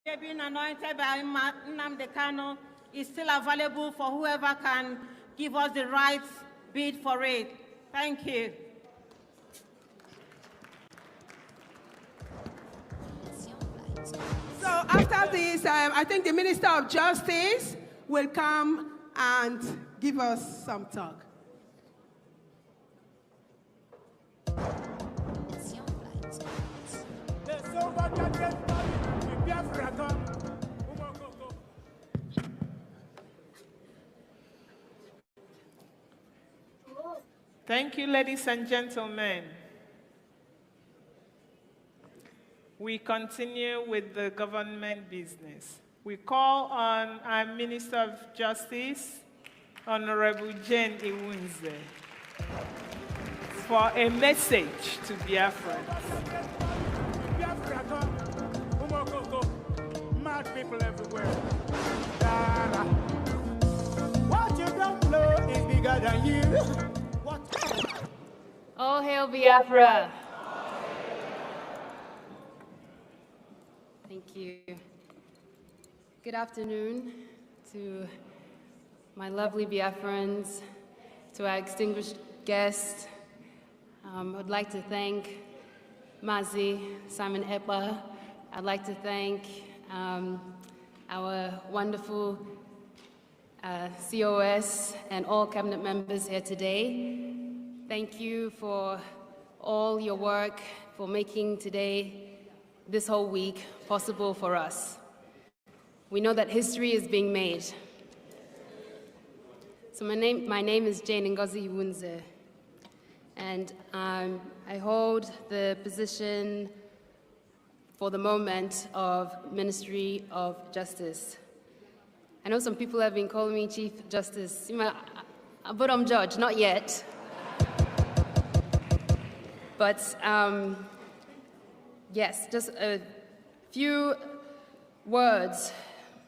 Being anointed by Nnamdi Kanu is still available for whoever can give us the right bid for it. Thank you. So after this, I think the Minister of Justice will come and give us some talk. Thank you, ladies and gentlemen. We continue with the government business. We call on our Minister of Justice, Honorable Jane Iwunze, for a message to Biafrans. Mad people everywhere. What you don't know is bigger than you. All hail Biafra. Thank you. Good afternoon to my lovely Biafrans, to our distinguished guests. I'd like to thank Mazi Simon Epa. I'd like to thank our wonderful COS and all cabinet members here today. Thank you for all your work, for making today, this whole week, possible for us. We know that history is being made. So my name is Jane Ngozi Iwunze, and I hold the position for the moment of Ministry of Justice. I know some people have been calling me Chief Justice, but I'm judge, not yet. But yes, just a few words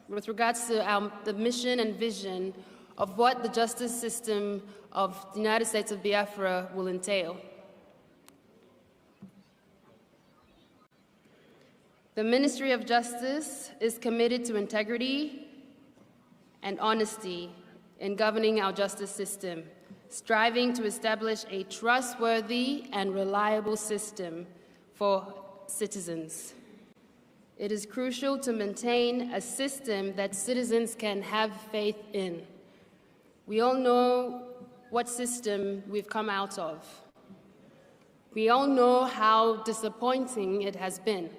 with regards to the mission and vision of what the justice system of the United States of Biafra will entail. The Ministry of Justice is committed to integrity and honesty in governing our justice system, striving to establish a trustworthy and reliable system for citizens. It is crucial to maintain a system that citizens can have faith in. We all know what system we've come out of. We all know how disappointing it has been.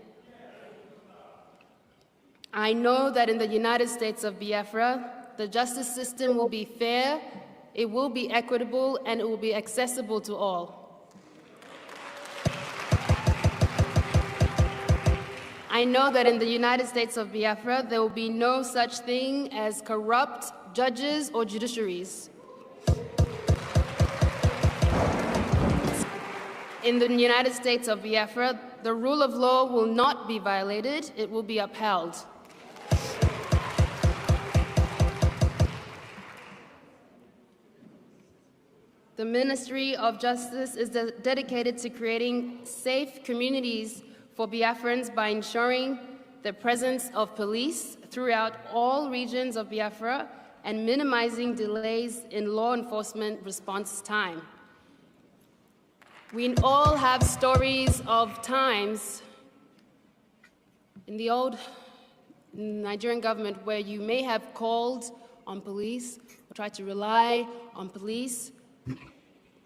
I know that in the United States of Biafra, the justice system will be fair, it will be equitable, and it will be accessible to all. I know that in the United States of Biafra, there will be no such thing as corrupt judges or judiciaries. In the United States of Biafra, the rule of law will not be violated, it will be upheld. The Ministry of Justice is dedicated to creating safe communities for Biafrans by ensuring the presence of police throughout all regions of Biafra and minimizing delays in law enforcement response time. We all have stories of times in the old Nigerian government where you may have called on police or tried to rely on police,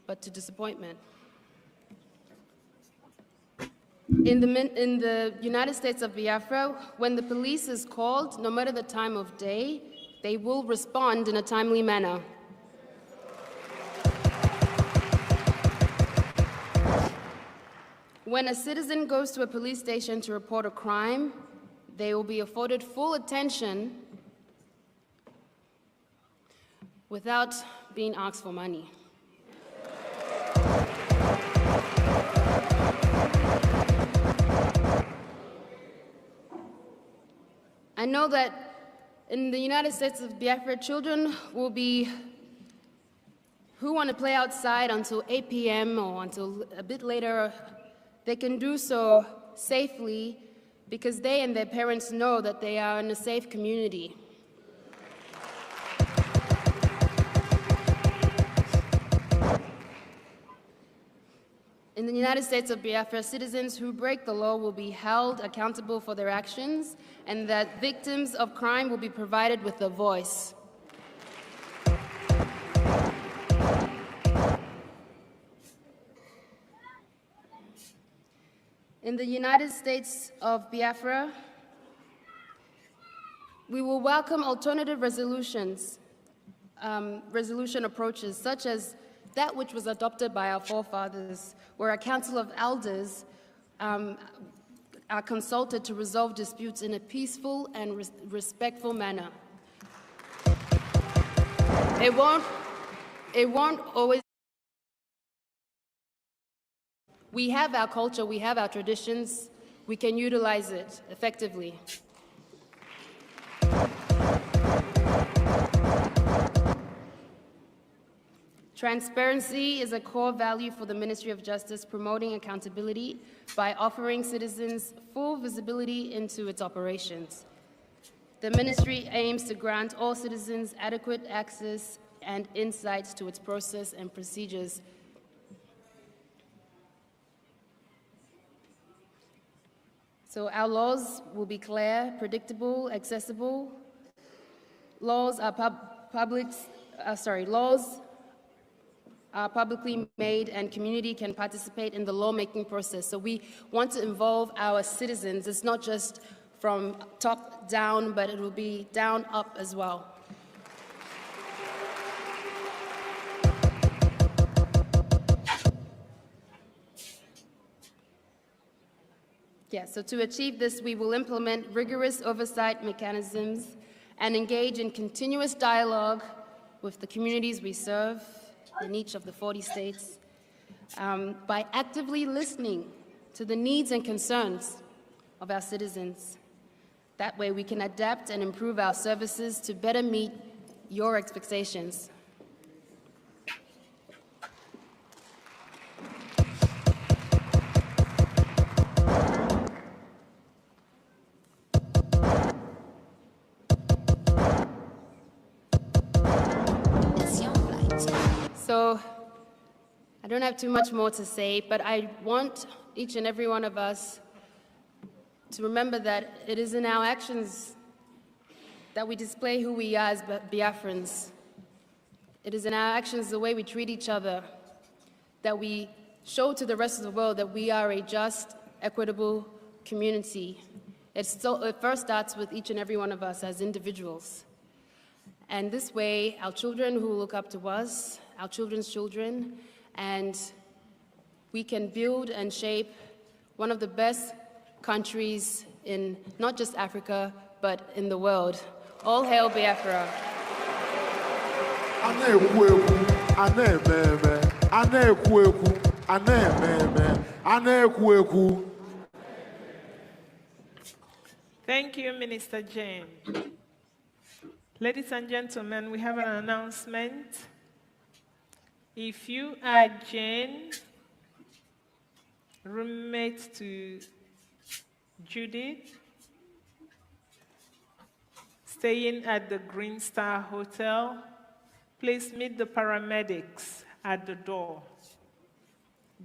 but to disappointment. In the United States of Biafra, when the police is called, no matter the time of day, they will respond in a timely manner. When a citizen goes to a police station to report a crime, they will be afforded full attention without being asked for money. I know that in the United States of Biafra, children will be who want to play outside until 8 p.m. or until a bit later. They can do so safely because they and their parents know that they are in a safe community. In the United States of Biafra, citizens who break the law will be held accountable for their actions, and that victims of crime will be provided with a voice. In the United States of Biafra, we will welcome alternative resolution approaches, such as that which was adopted by our forefathers, where a council of elders are consulted to resolve disputes in a peaceful and respectful manner. It won't always. We have our culture, we have our traditions, we can utilize it effectively. Transparency is a core value for the Ministry of Justice, promoting accountability by offering citizens full visibility into its operations. The ministry aims to grant all citizens adequate access and insights to its process and procedures. So our laws will be clear, predictable, accessible. Laws are publicly made, and community can participate in the lawmaking process. So we want to involve our citizens. It's not just from top down, but it will be down up as well. Yeah, so to achieve this, we will implement rigorous oversight mechanisms and engage in continuous dialogue with the communities we serve in each of the 40 states by actively listening to the needs and concerns of our citizens. That way we can adapt and improve our services to better meet your expectations. So I don't have too much more to say, but I want each and every one of us to remember that it is in our actions that we display who we are as Biafrans. It is in our actions, the way we treat each other, that we show to the rest of the world that we are a just, equitable community. It first starts with each and every one of us as individuals. And this way, our children who look up to us, our children's children, and we can build and shape one of the best countries in not just Africa, but in the world. All hail Biafra. Thank you, Minister Jane. Ladies and gentlemen, we have an announcement. If you are Jane, roommate to Judith, staying at the Green Star Hotel, please meet the paramedics at the door.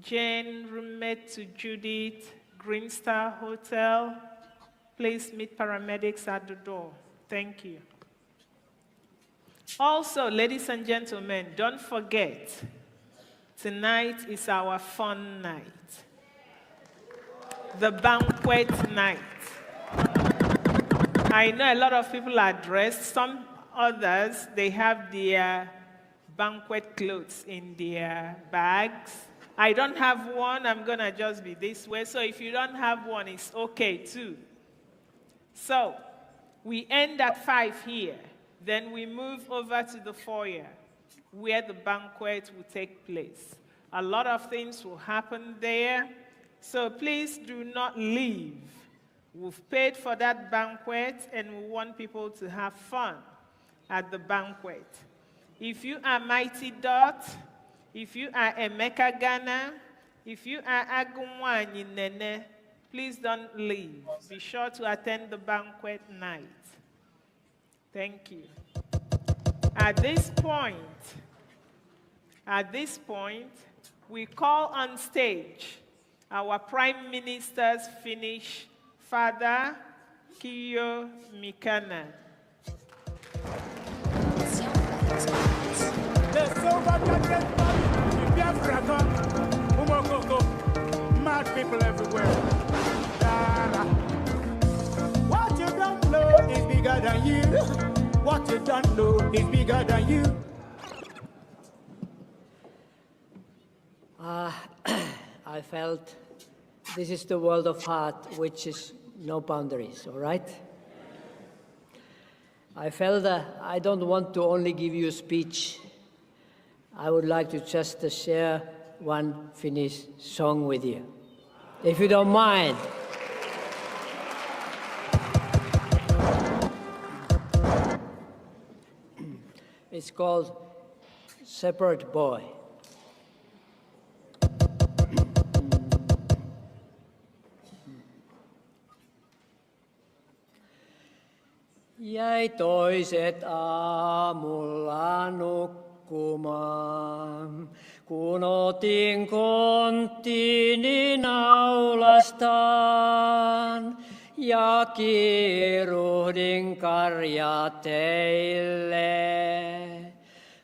Jane, roommate to Judith, Green Star Hotel, please meet paramedics at the door. Thank you. Also, ladies and gentlemen, don't forget, tonight is our fun night, the banquet night. I know a lot of people are dressed. Some others, they have their banquet clothes in their bags. I don't have one. I'm going to just be this way. So if you don't have one, it's okay too. So we end at 5 here. Then we move over to the foyer where the banquet will take place. A lot of things will happen there, so please do not leave. We've paid for that banquet and we want people to have fun at the banquet. If you are Mighty Dot, if you are Emeka Ghana, if you are Agumwanyi Nene, please don't leave. Be sure to attend the banquet night. Thank you. At this point, we call on stage our Prime Minister's Finnish father, Kiyo Mikana. Mad people everywhere. What you don't know is bigger than you. What you don't know is bigger than you. I felt this is the world of art, which is no boundaries, all right? I felt I don't want to only give you a speech. I would like to just share one Finnish song with you, if you don't mind. It's called Shepherd Boy. Jäi toiset aamulla nukkumaan, kun otin konttini naulastaan ja kiiruhdin karjateille.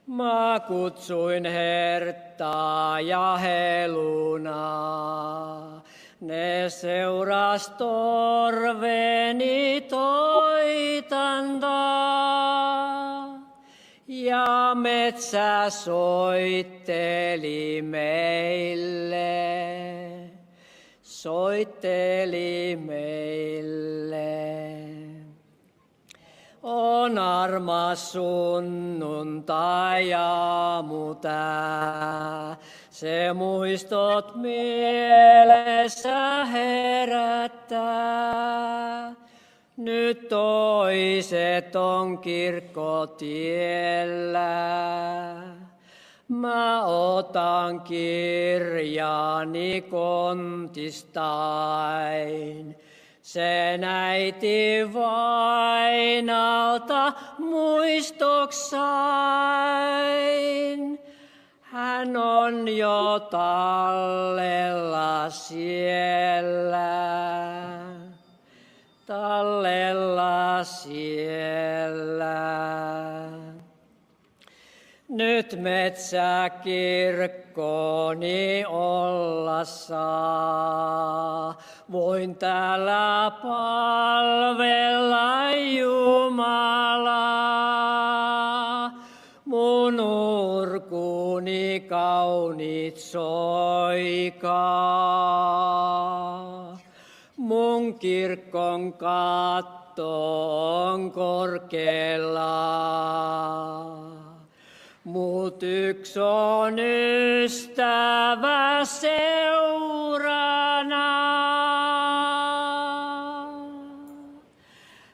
Mä kutsuin Herttaa ja Helunaa. Ne seuras torveni toitantaa ja metsä soitteli meille. On armas sunnuntai-aamu tää. Se muistot mielessä herättää. Nyt toiset on kirkkotiellä. Mä otan kirjani kontistain. Sen äiti vainalta muistoksain. Hän on jo tallella siellä. Nyt metsäkirkkoni olla saa. Voin täällä palvella Jumalaa. Mun urkuni kauniit soikaa. Mun kirkon katto on korkealla. Mut yks on ystävä seurana.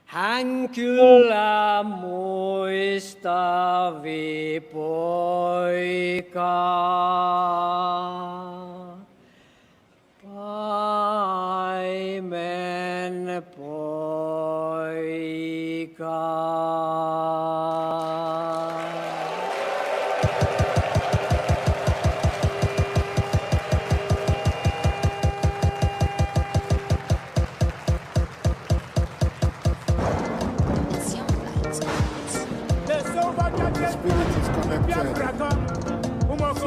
Hän kyllä muistavi poikaa. Paimen poikaa.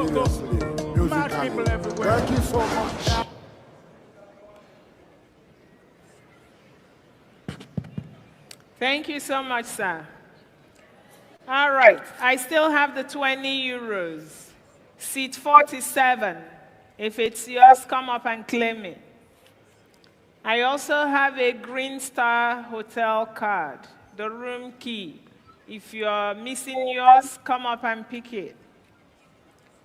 Seriously, musically. Thank you so much. Thank you so much, sir. All right, I still have the 20 euros. Seat 47. If it's yours, come up and claim it. I also have a Green Star Hotel card, the room key. If you're missing yours, come up and pick it.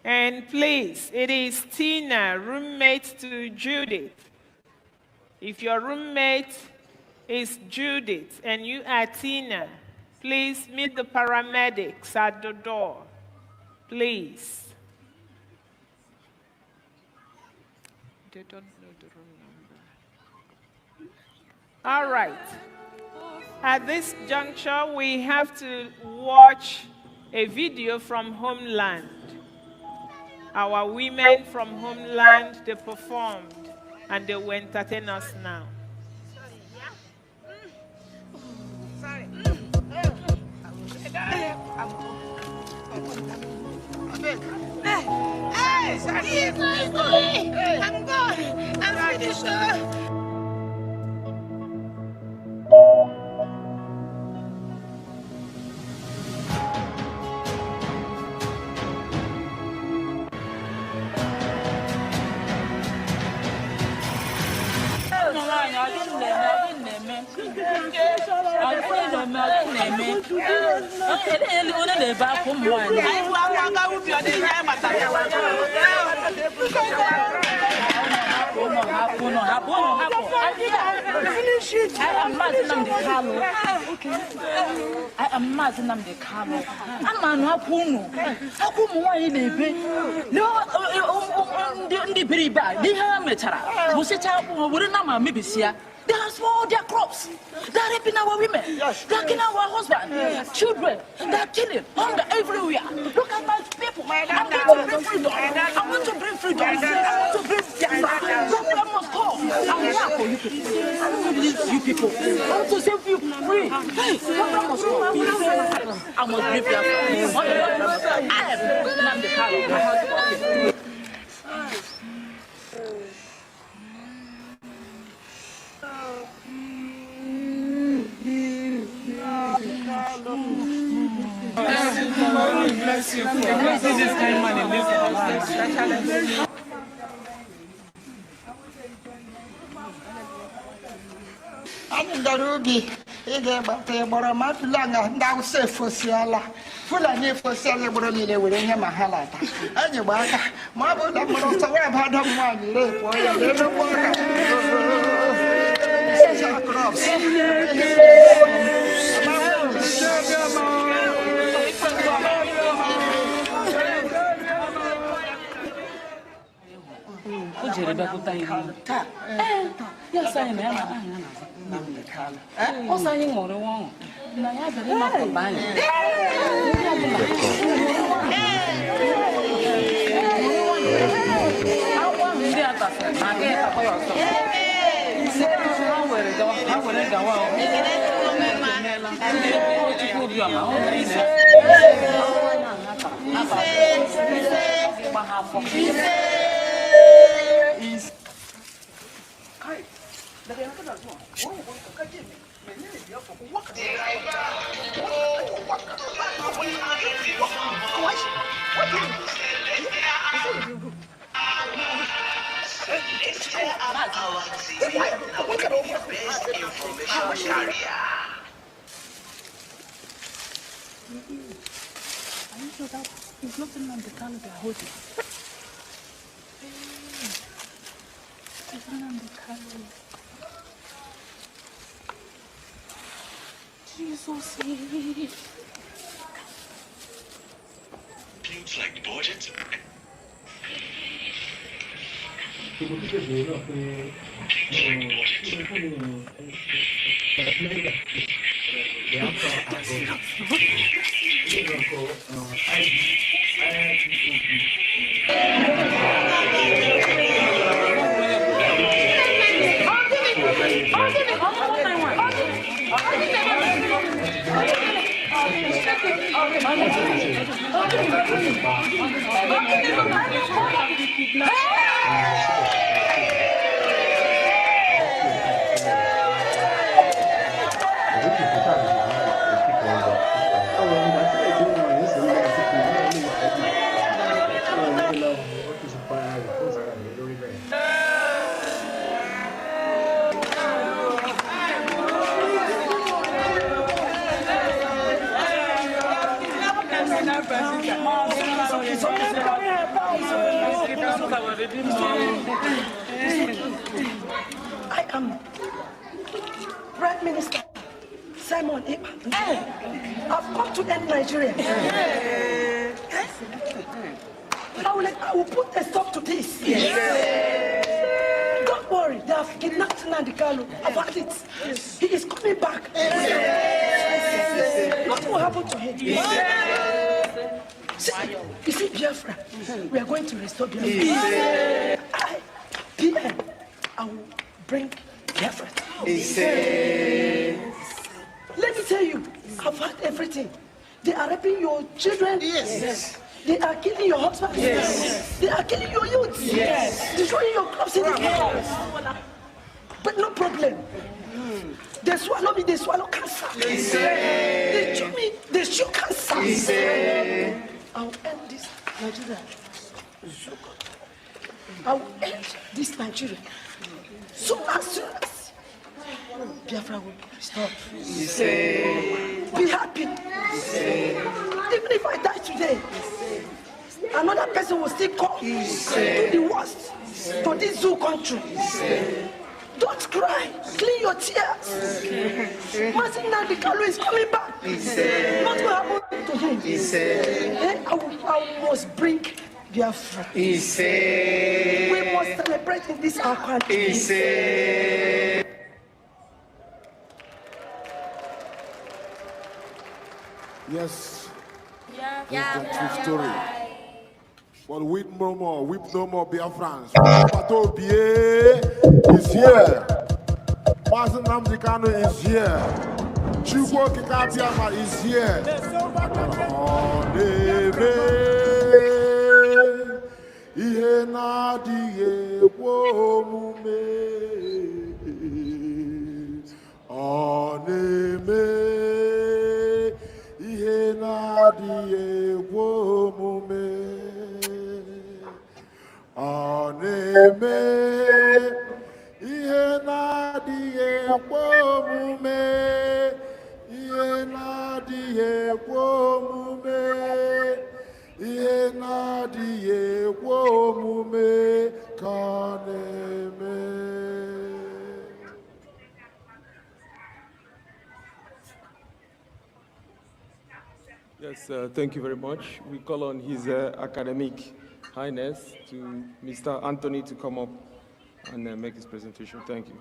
And please, it is Tina, roommate to Judith. If your roommate is Judith and you are Tina, please meet the paramedics at the door. Please. They don't know the room number. All right. At this juncture, we have to watch a video from Homeland. Our women from Homeland, they performed, and they will entertain us now. I'm going. I'm pretty sure. I am Mazinam de Carlo. I'm not Puno. How come why they be? No, the very bad. They have metara. Was it up? Wouldn't I maybe see? They have spoiled their crops. They are raping our women. They are killing our husbands, children. They are killing hunger everywhere. Look at my people. I'm going to bring freedom. I want to bring freedom. I want to bring Biafra. Problem must come. I'm here for you people. I don't want to leave you people. I want to save you free. Problem must come. I must bring Biafra. I am the Carlo. Bless you. Bless this kind of man in this I'm the Ruby. Now say for Siala. Full of new for celebrating the William Mahalata. And you back. Marble that was a web had one. Little water. Yes, I am. Also, you want to want. Now, I have a buy. It's not in the calendar. It's not on the calendar. Jesus. Things like budget. I am Prime Minister Simon Ekpa. I've come to end Nigeria. I will put a stop to this. Don't worry, there have kidnapped Nnamdi Kanu. I've had it. He is coming back. Nothing will happen to him. See, you see, Biafra, we are going to restore Biafra. I will bring Biafra. Let me tell you, I've had everything. They are raping your children. Yes. They are killing your husband. Yes. They are killing your youth. Yes. Destroying your crops in the world. But no problem. They swallow me, they swallow cancer. They chew me, they chew cancer. I'll end this Nigeria. I will end this Nigeria. So as soon as Biafra will stop. Be happy. Even if I die today, another person will still come. Do the worst to this zoo country. Don't cry. Clean your tears. Mazi Nnamdi Kanu is coming back. What will happen to him? I must bring Biafra. We must celebrate in this our country. Yes. That's the true story. But weep no more, Biafrans. Pato Bie is here. Mazi Nnamdi Kanu is here. Chukwu Kikabiama is here. Ihe na-adịghị ekwe omume. Ọ na-eme ihe na-adịghị ekwe omume. Ọ na-eme ihe na-adịghị ekwe omume. Ihe na-adịghị ekwe omume. Ihe na-adịghị ekwe omume ka ọ na-eme. Yes, thank you very much. We call on His Academic Highness to Mr. Anthony to come up and make his presentation. Thank you.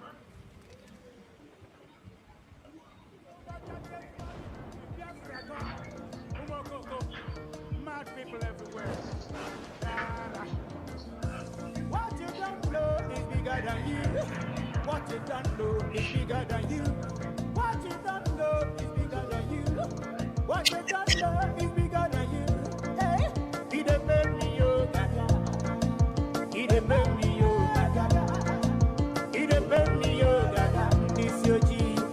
Mad people everywhere. What you don't know is bigger than you. What you don't know is bigger than you. What you don't know is bigger than you. What you don't know is bigger than you. Hey, he dey make me yo gaga. He dey make me yo gaga. He dey make me yo gaga. This your G.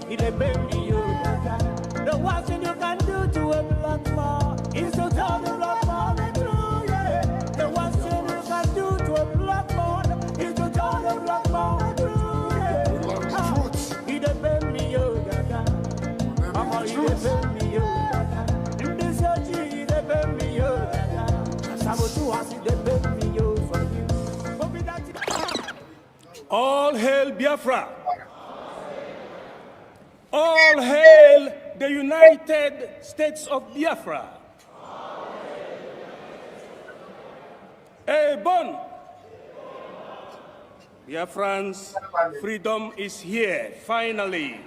He dey make me yo gaga. The worst thing you can do to a black man is to tell the black man the truth. Yeah. The worst thing you can do to a black man is to tell the black man the truth. Yeah. He dey make me yo gaga. Mama, he dey make me yo gaga. This your G, he dey make me yo gaga. Sabotu asi dey make me yo for you. All hail Biafra. All hail the United States of Biafra. Hey, Bon! Biafrans, freedom is here, finally.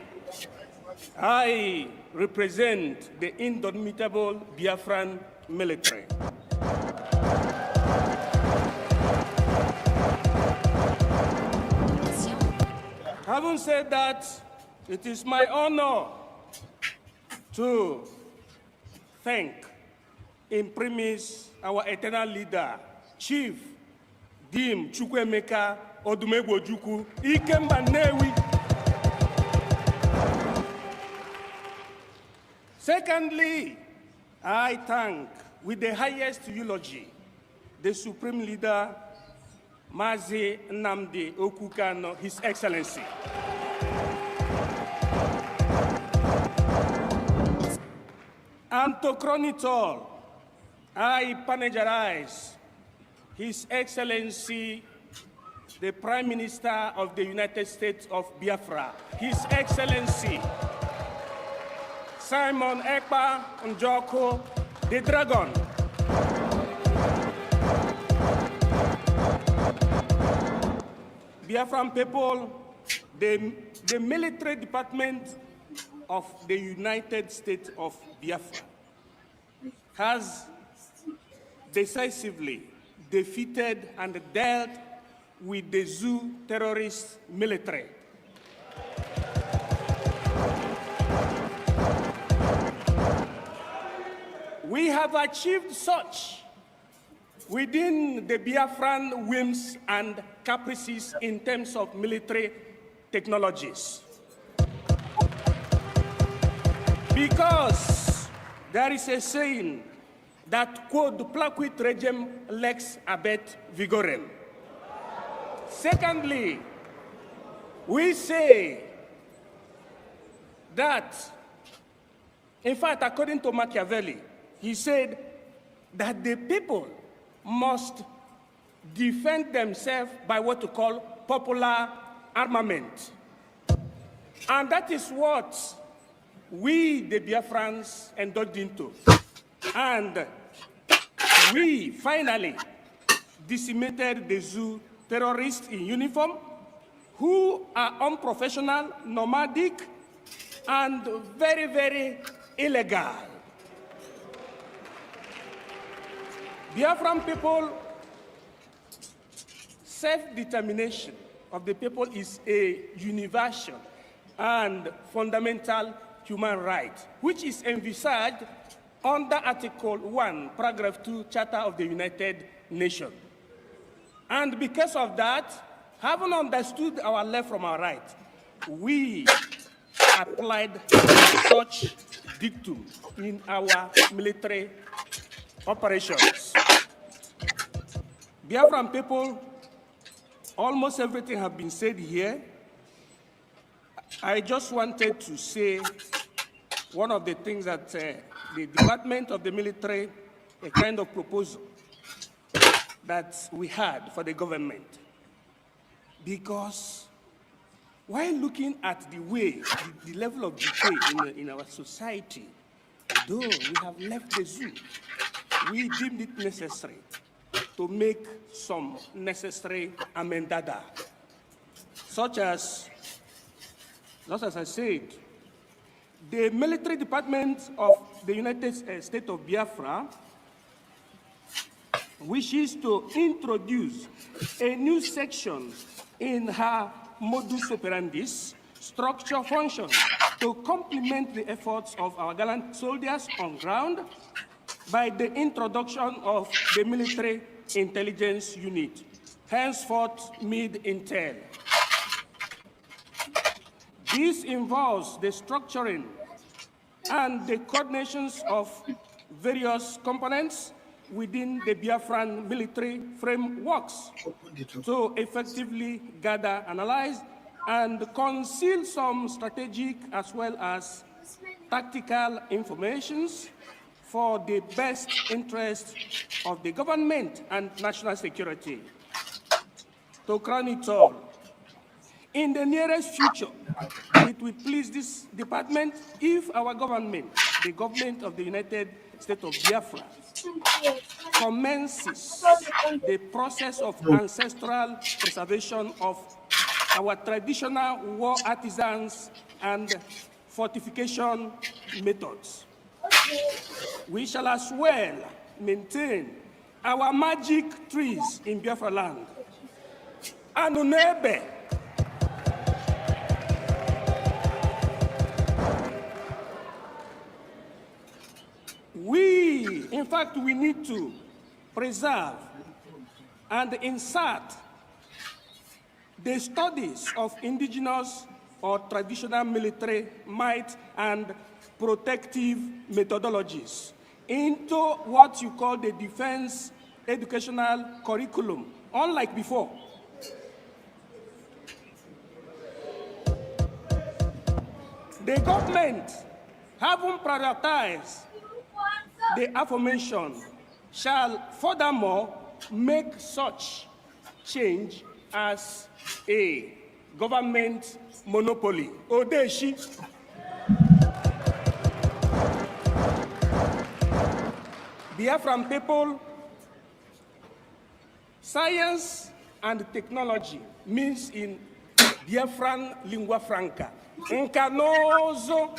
I represent the indomitable Biafran military. Having said that, it is my honor to thank, in premise, our eternal leader, Chief Dim Chukwuemeka Odumegbojuku Ikemba Nnewi. Secondly, I thank, with the highest eulogy, the Supreme Leader, Mazi Nnamdi Kanu, His Excellency. And to chronicle, I panegyrize His Excellency, the Prime Minister of the United States of Biafra, His Excellency, Simon Ekpa Njoko, the Dragon. Biafran people, the military department of the United States of Biafra has decisively defeated and dealt with the Zoo terrorist military. We have achieved such within the Biafran whims and caprices in terms of military technologies. Because there is a saying that, quod placuit regem lex abet vigorem. Secondly, we say that, in fact, according to Machiavelli, he said that the people must defend themselves by what we call popular armament. And that is what we, the Biafrans, indulged into. And we finally decimated the Zoo terrorists in uniform who are unprofessional, nomadic, and very, very illegal. Biafran people, self-determination of the people is a universal and fundamental human right, which is envisaged under Article 1, Paragraph 2, Charter of the United Nations. And because of that, having understood our left from our right, we applied such dictum in our military operations. Biafran people, almost everything has been said here. I just wanted to say one of the things that the Department of the Military, a kind of proposal that we had for the government. Because while looking at the way, the level of decay in our society, though we have left the zoo, we deemed it necessary to make some necessary amendada, such as I said, the military department of the United States of Biafra wishes to introduce a new section in her modus operandis structure function to complement the efforts of our gallant soldiers on ground by the introduction of the military intelligence unit, henceforth Mid-Intel. This involves the structuring and the coordinations of various components within the Biafran military frameworks to effectively gather, analyze, and conceal some strategic as well as tactical informations for the best interest of the government and national security. To crown it all, in the nearest future, it will please this department if our government, the government of the United States of Biafra, commences the process of ancestral preservation of our traditional war artisans and fortification methods. We shall as well maintain our magic trees in Biafra land. Anunebe. In fact, we need to preserve and insert the studies of indigenous or traditional military might and protective methodologies into what you call the defense educational curriculum, unlike before. The government, having prioritized the aforementioned, shall furthermore make such change as a government monopoly. Odeshi. Biafran people, science and technology means in Biafran lingua franca. Nkanozo.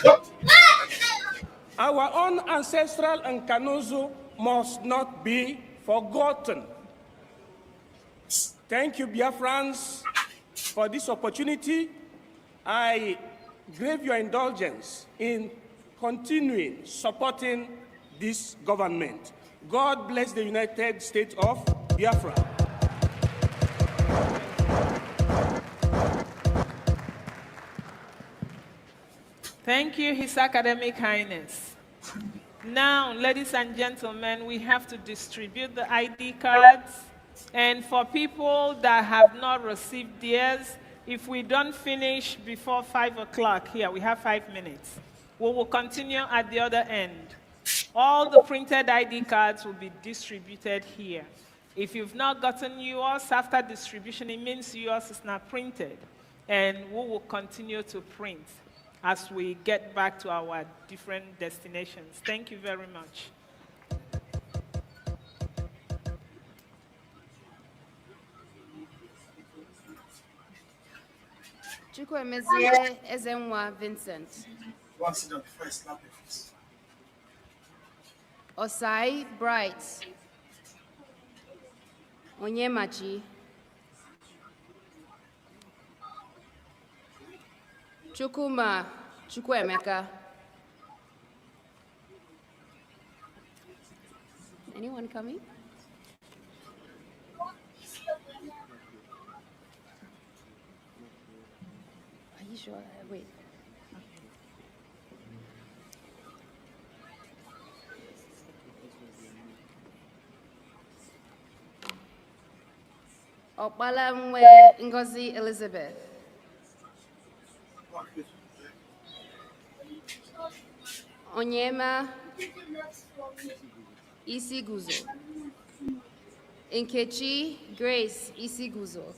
Our own ancestral Nkanozo must not be forgotten. Thank you, Biafrans, for this opportunity. I crave your indulgence in continuing supporting this government. God bless the United States of Biafra. Thank you, His Academic Highness. Now, ladies and gentlemen, we have to distribute the ID cards. And for people that have not received theirs, if we don't finish before 5 o'clock here, we have 5 minutes. We will continue at the other end. All the printed ID cards will be distributed here. If you've not gotten yours after distribution, it means yours is not printed. And we will continue to print as we get back to our different destinations. Thank you very much. Chukwuemezie Ezenwa Vincent. One sit down before I slap your face. Osai Bright. Onyemachi. Chukuma Chukwuemeka. Anyone coming? Are you sure? Wait. Okpalamwe Ngozi Elizabeth. Onyema Isiguzo. Nkechi Grace Isiguzo.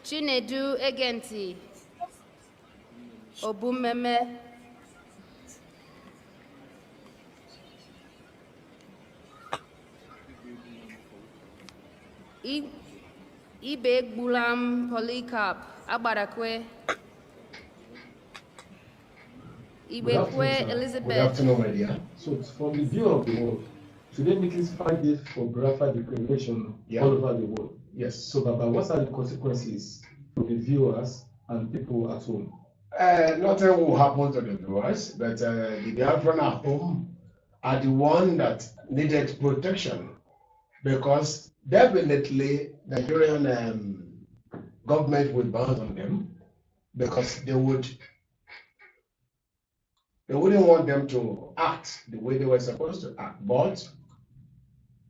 Chinedu Egenti Obumeme. Ibe Bulam Polycarp Abarakwe. Ibekwe Elizabeth. Good afternoon, my dear. So, from the view of the world, today makes 5 days for Biafra declaration all over the world. Yes. So, Baba, what are the consequences for the viewers and people at home? Nothing will happen to the viewers, but the Biafran at home are the one that needed protection, because definitely the Nigerian government would bounce on them, because they wouldn't want them to act the way they were supposed to act. But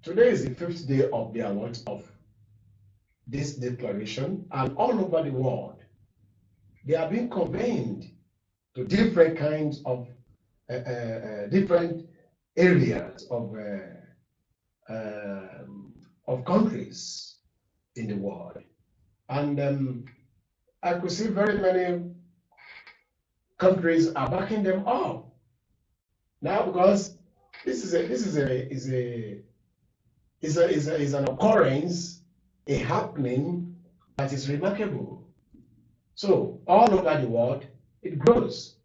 today is the 5th day of their work of this declaration, and all over the world they are being convened to different kinds of different areas of countries in the world, and I could see very many countries are backing them up now, because this is an occurrence, a happening that is remarkable. So all over the world, it grows.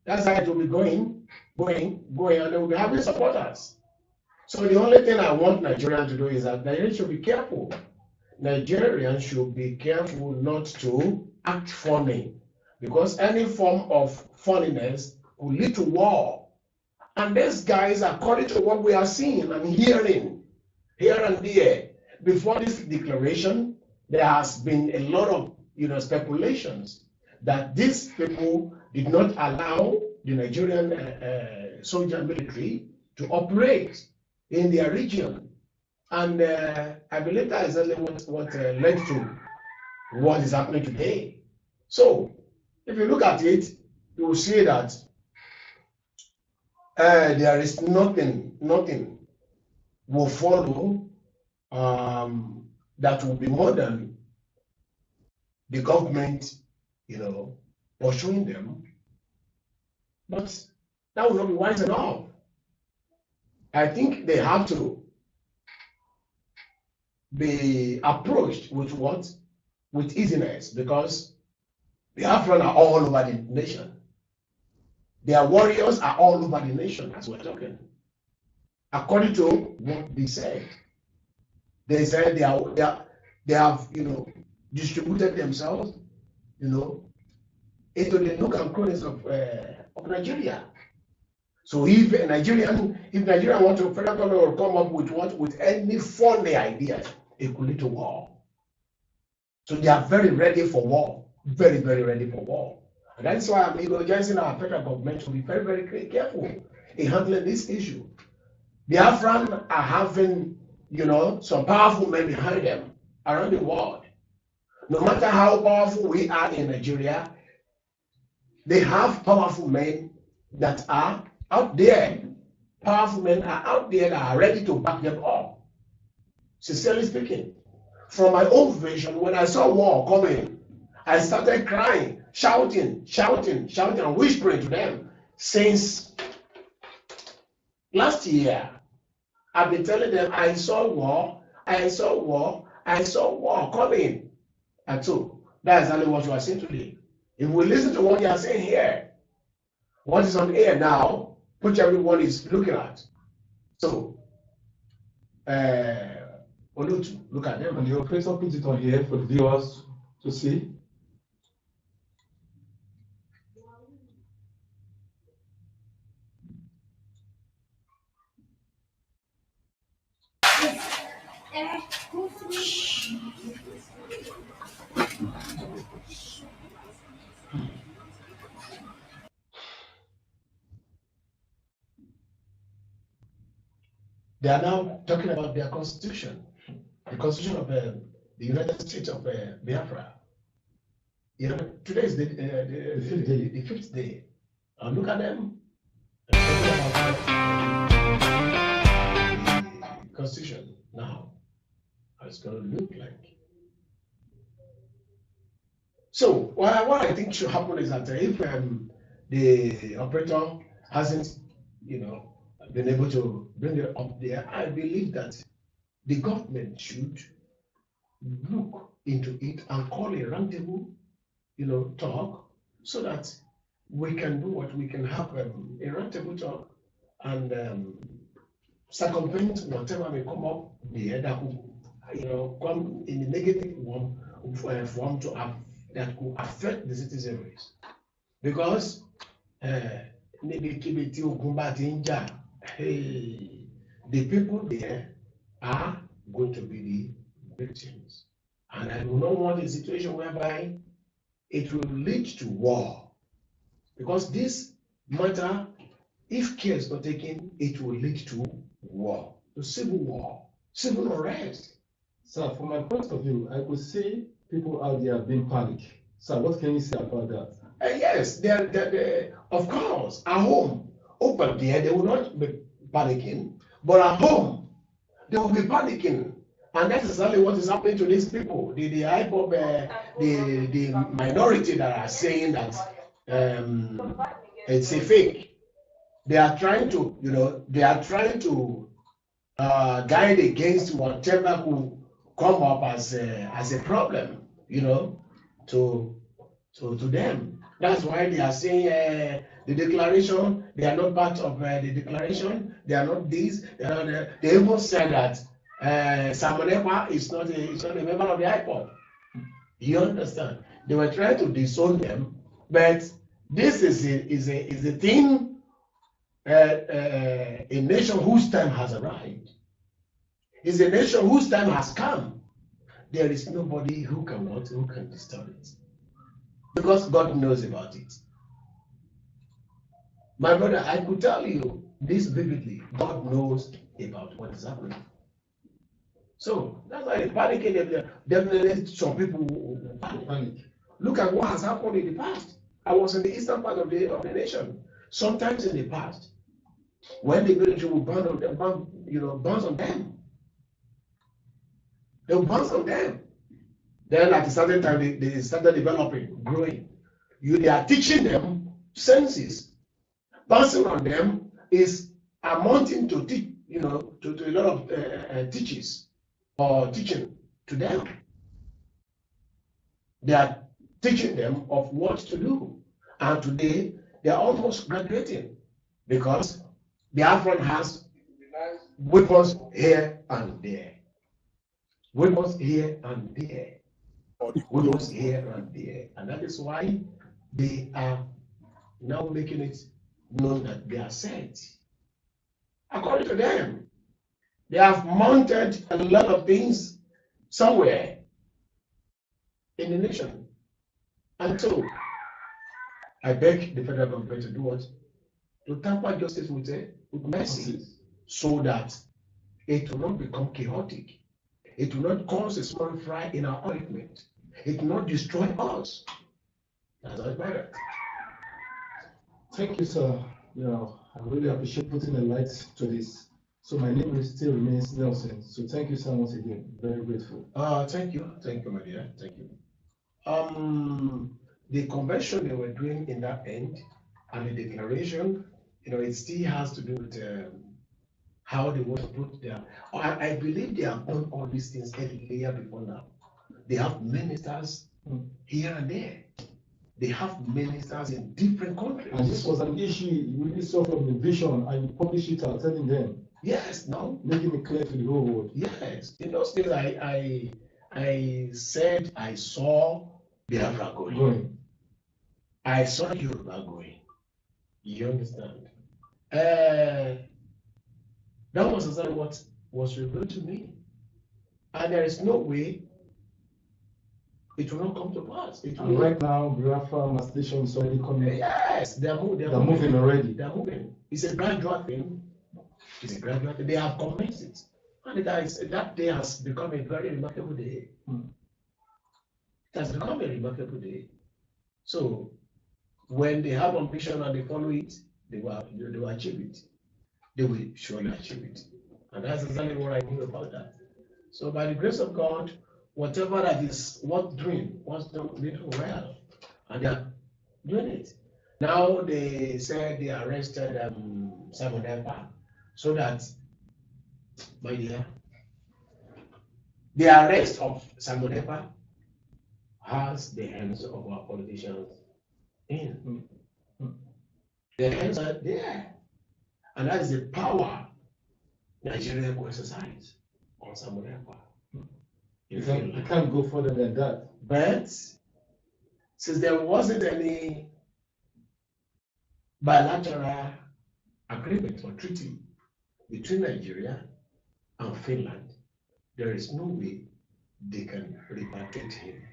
That's how it will be going, and they will be having supporters. So the only thing I want Nigerians to do is that Nigerians should be careful. Nigerians should be careful not to act funny, because any form of funniness will lead to war. And these guys, according to what we are seeing and hearing here and there, before this declaration, there has been a lot of speculations that these people did not allow the Nigerian soldier military to operate in their region. And I believe that is exactly what led to what is happening today. So if you look at it, you will see that there is nothing will follow that will be more than the government, pursuing them. But that will not be wise enough. I think they have to be approached with what? With easiness, because the Biafrans are all over the nation. Their warriors are all over the nation as we're talking. According to what they said they have distributed themselves, into the nook and crannies of Nigeria. So if Nigeria wants to, federal government will come up with any funny ideas, it could lead to war. So they are very ready for war, very, very ready for war. And that's why I'm urging our federal government to be very, very careful in handling this issue. The Biafrans are having, some powerful men behind them around the world. No matter how powerful we are in Nigeria, they have powerful men that are out there. Powerful men are out there that are ready to back them up. Sincerely speaking, from my own vision, when I saw war coming, I started crying, shouting, and whispering to them. Since last year, I've been telling them, I saw war coming. And so, that's exactly what you are saying today. If we listen to what you are saying here, what is on air now, which everyone is looking at. So, Olutu, look at them. And the operator put it on here for the viewers to see. They are now talking about their constitution, the constitution of the United States of Biafra. Today is the fifth day. And look at them. The constitution now, how it's going to look like. So what I think should happen is that if the operator hasn't, been able to bring it up there, I believe that the government should look into it and call a roundtable, talk, so that we can do what we can have a roundtable talk and circumvent whatever may come up there that could, come in a negative form to have that could affect the citizens, because the people there are going to be the victims. And I do not want a situation whereby it will lead to war. Because this matter, if care is not taken, it will lead to war, to civil war, civil unrest. Sir, from my point of view, I could see people out there being panicked. Sir, what can you say about that? Yes, they're, of course, at home. Open there, they will not be panicking, but at home, they will be panicking. And that's exactly what is happening to these people. The IPOB, the minority that are saying that it's a fake. They are trying to, guide against whatever could come up as a problem, to them. That's why they are saying the declaration, they are not part of the declaration, they are not this, they are not they even said that Samonepa is not a member of the IPOB. You understand? They were trying to disown them, but this is a thing, a nation whose time has arrived. It's a nation whose time has come. There is nobody who can disturb it, because God knows about it. My brother, I could tell you this vividly. God knows about what is happening. So that's why the panicking, definitely some people will panic. Look at what has happened in the past. I was in the eastern part of the nation. Sometimes in the past, when the military will bounce on them. They will bounce on them. Then at a certain time, they started developing, growing. They are teaching them senses. Bouncing on them is amounting to to a lot of teachers or teaching to them. They are teaching them of what to do. And today, they are almost graduating because Biafran has weapons here and there. Weapons here and there. Weapons here and there. And that is why they are now making it known that they are set. According to them, they have mounted a lot of things somewhere in the nation. And so, I beg the federal government to do what? To tamper justice with mercy, so that it will not become chaotic. It will not cause a small fry in our ointment. It will not destroy us. That's how it matters. Thank you, sir. I really appreciate putting a light to this. So my name still remains Nelson. So thank you so much again. Very grateful. Thank you, my dear. Thank you. The convention they were doing in that end and the declaration, it still has to do with how they want to put their. I believe they have done all these things every year before now. They have ministers here and there. They have ministers in different countries. And this was an issue you really saw from the vision, and you published it out telling them. Yes, no, making it clear to the whole world. Yes, in those days I said I saw Biafra going. I saw Yoruba going. You understand? That was exactly what was revealed to me. And there is no way it will not come to pass. And right now, Biafra station is already coming. Yes, they're moving already. They're moving. It's a gradual thing. They have commenced it. And that day has become a very remarkable day. It has become a remarkable day. So, when they have ambition and they follow it, they will achieve it. They will surely achieve it. And that's exactly what I knew about that. So, by the grace of God, whatever that is worth doing, was done little well. And they are doing it. Now they said they arrested Simon Epa, so that, my dear, the arrest of Simon Epa has the hands of our politicians in. The hands are there. And that is the power Nigeria will exercise on Simon Epa. You can't go further than that. But since there wasn't any bilateral agreement or treaty between Nigeria and Finland, there is no way they can repatriate him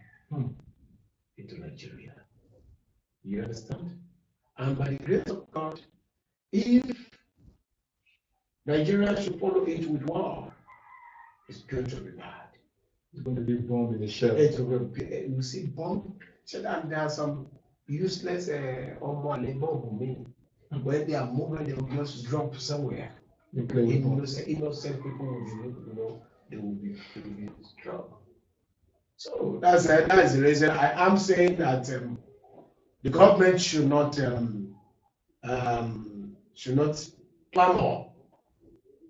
into Nigeria. You understand? And by the grace of God, if Nigeria should follow it with war, it's going to be bad. It's going to be bomb in the shell. It will be, you see, bomb. So that there are some useless bomb when they are moving, they will just drop somewhere. Innocent people will be, they will be struck. So that's the reason I am saying that the government should not clamor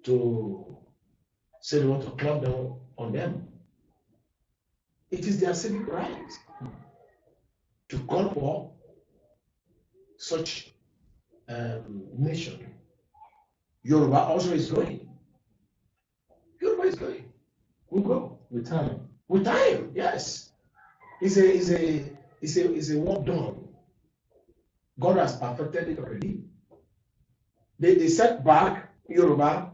to say they want to clamp down on them. It is their civic right to call for such nation. Yoruba also is going. Yoruba is going. We'll go with time. With time, yes. It's a work done. God has perfected it already. The setback Yoruba,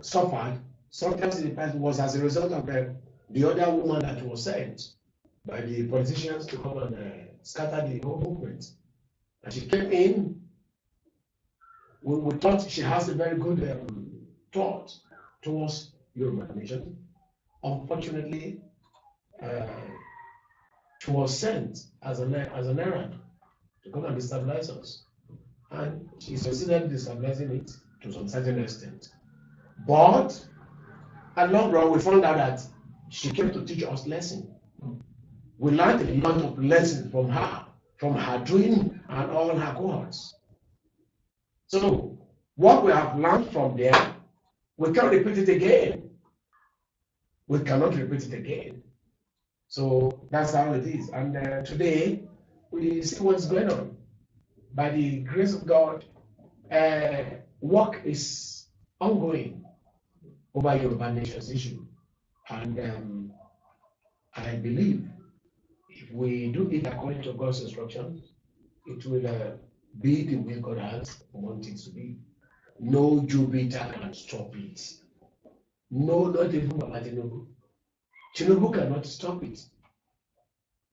suffered. Sometimes in the past was as a result of the other woman that was sent by the politicians to come and scatter the whole movement. And she came in. We thought she has a very good thought towards Yoruba nation. Unfortunately, she was sent as an errand to come and destabilize us. And she succeeded in destabilizing it to some certain extent. But at long run, we found out that she came to teach us lesson. We learned a lot of lessons from her doing and all her cohorts. So what we have learned from there, We can't repeat it again. We cannot repeat it again. So that's how it is. And today, we see what's going on. By the grace of God, work is ongoing over Yoruba Nation's issue. And I believe if we do it according to God's instructions, it will be the way God has wanted it to be. No Jupiter can stop it. No, not even Baba Tinubu. Tinubu cannot stop it.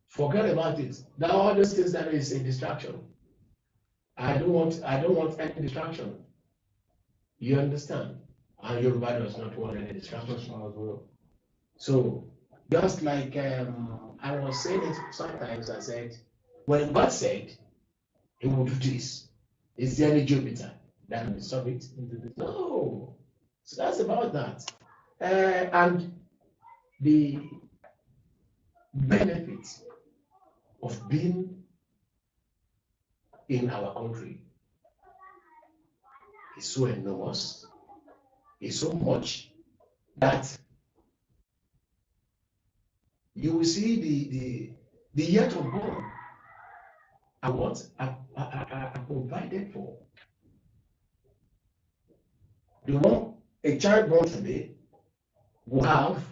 Forget about it. Now all those things that is a distraction. I don't want any distraction. You understand? And Yoruba does not want any distraction as well. So just like I was saying it sometimes, I said, when God said he will do this, is there any Jupiter that will stop it? No. So that's about that. And the benefit of being in our country is so enormous, is so much that you will see the yet unborn are what are provided for. The one a child born today will have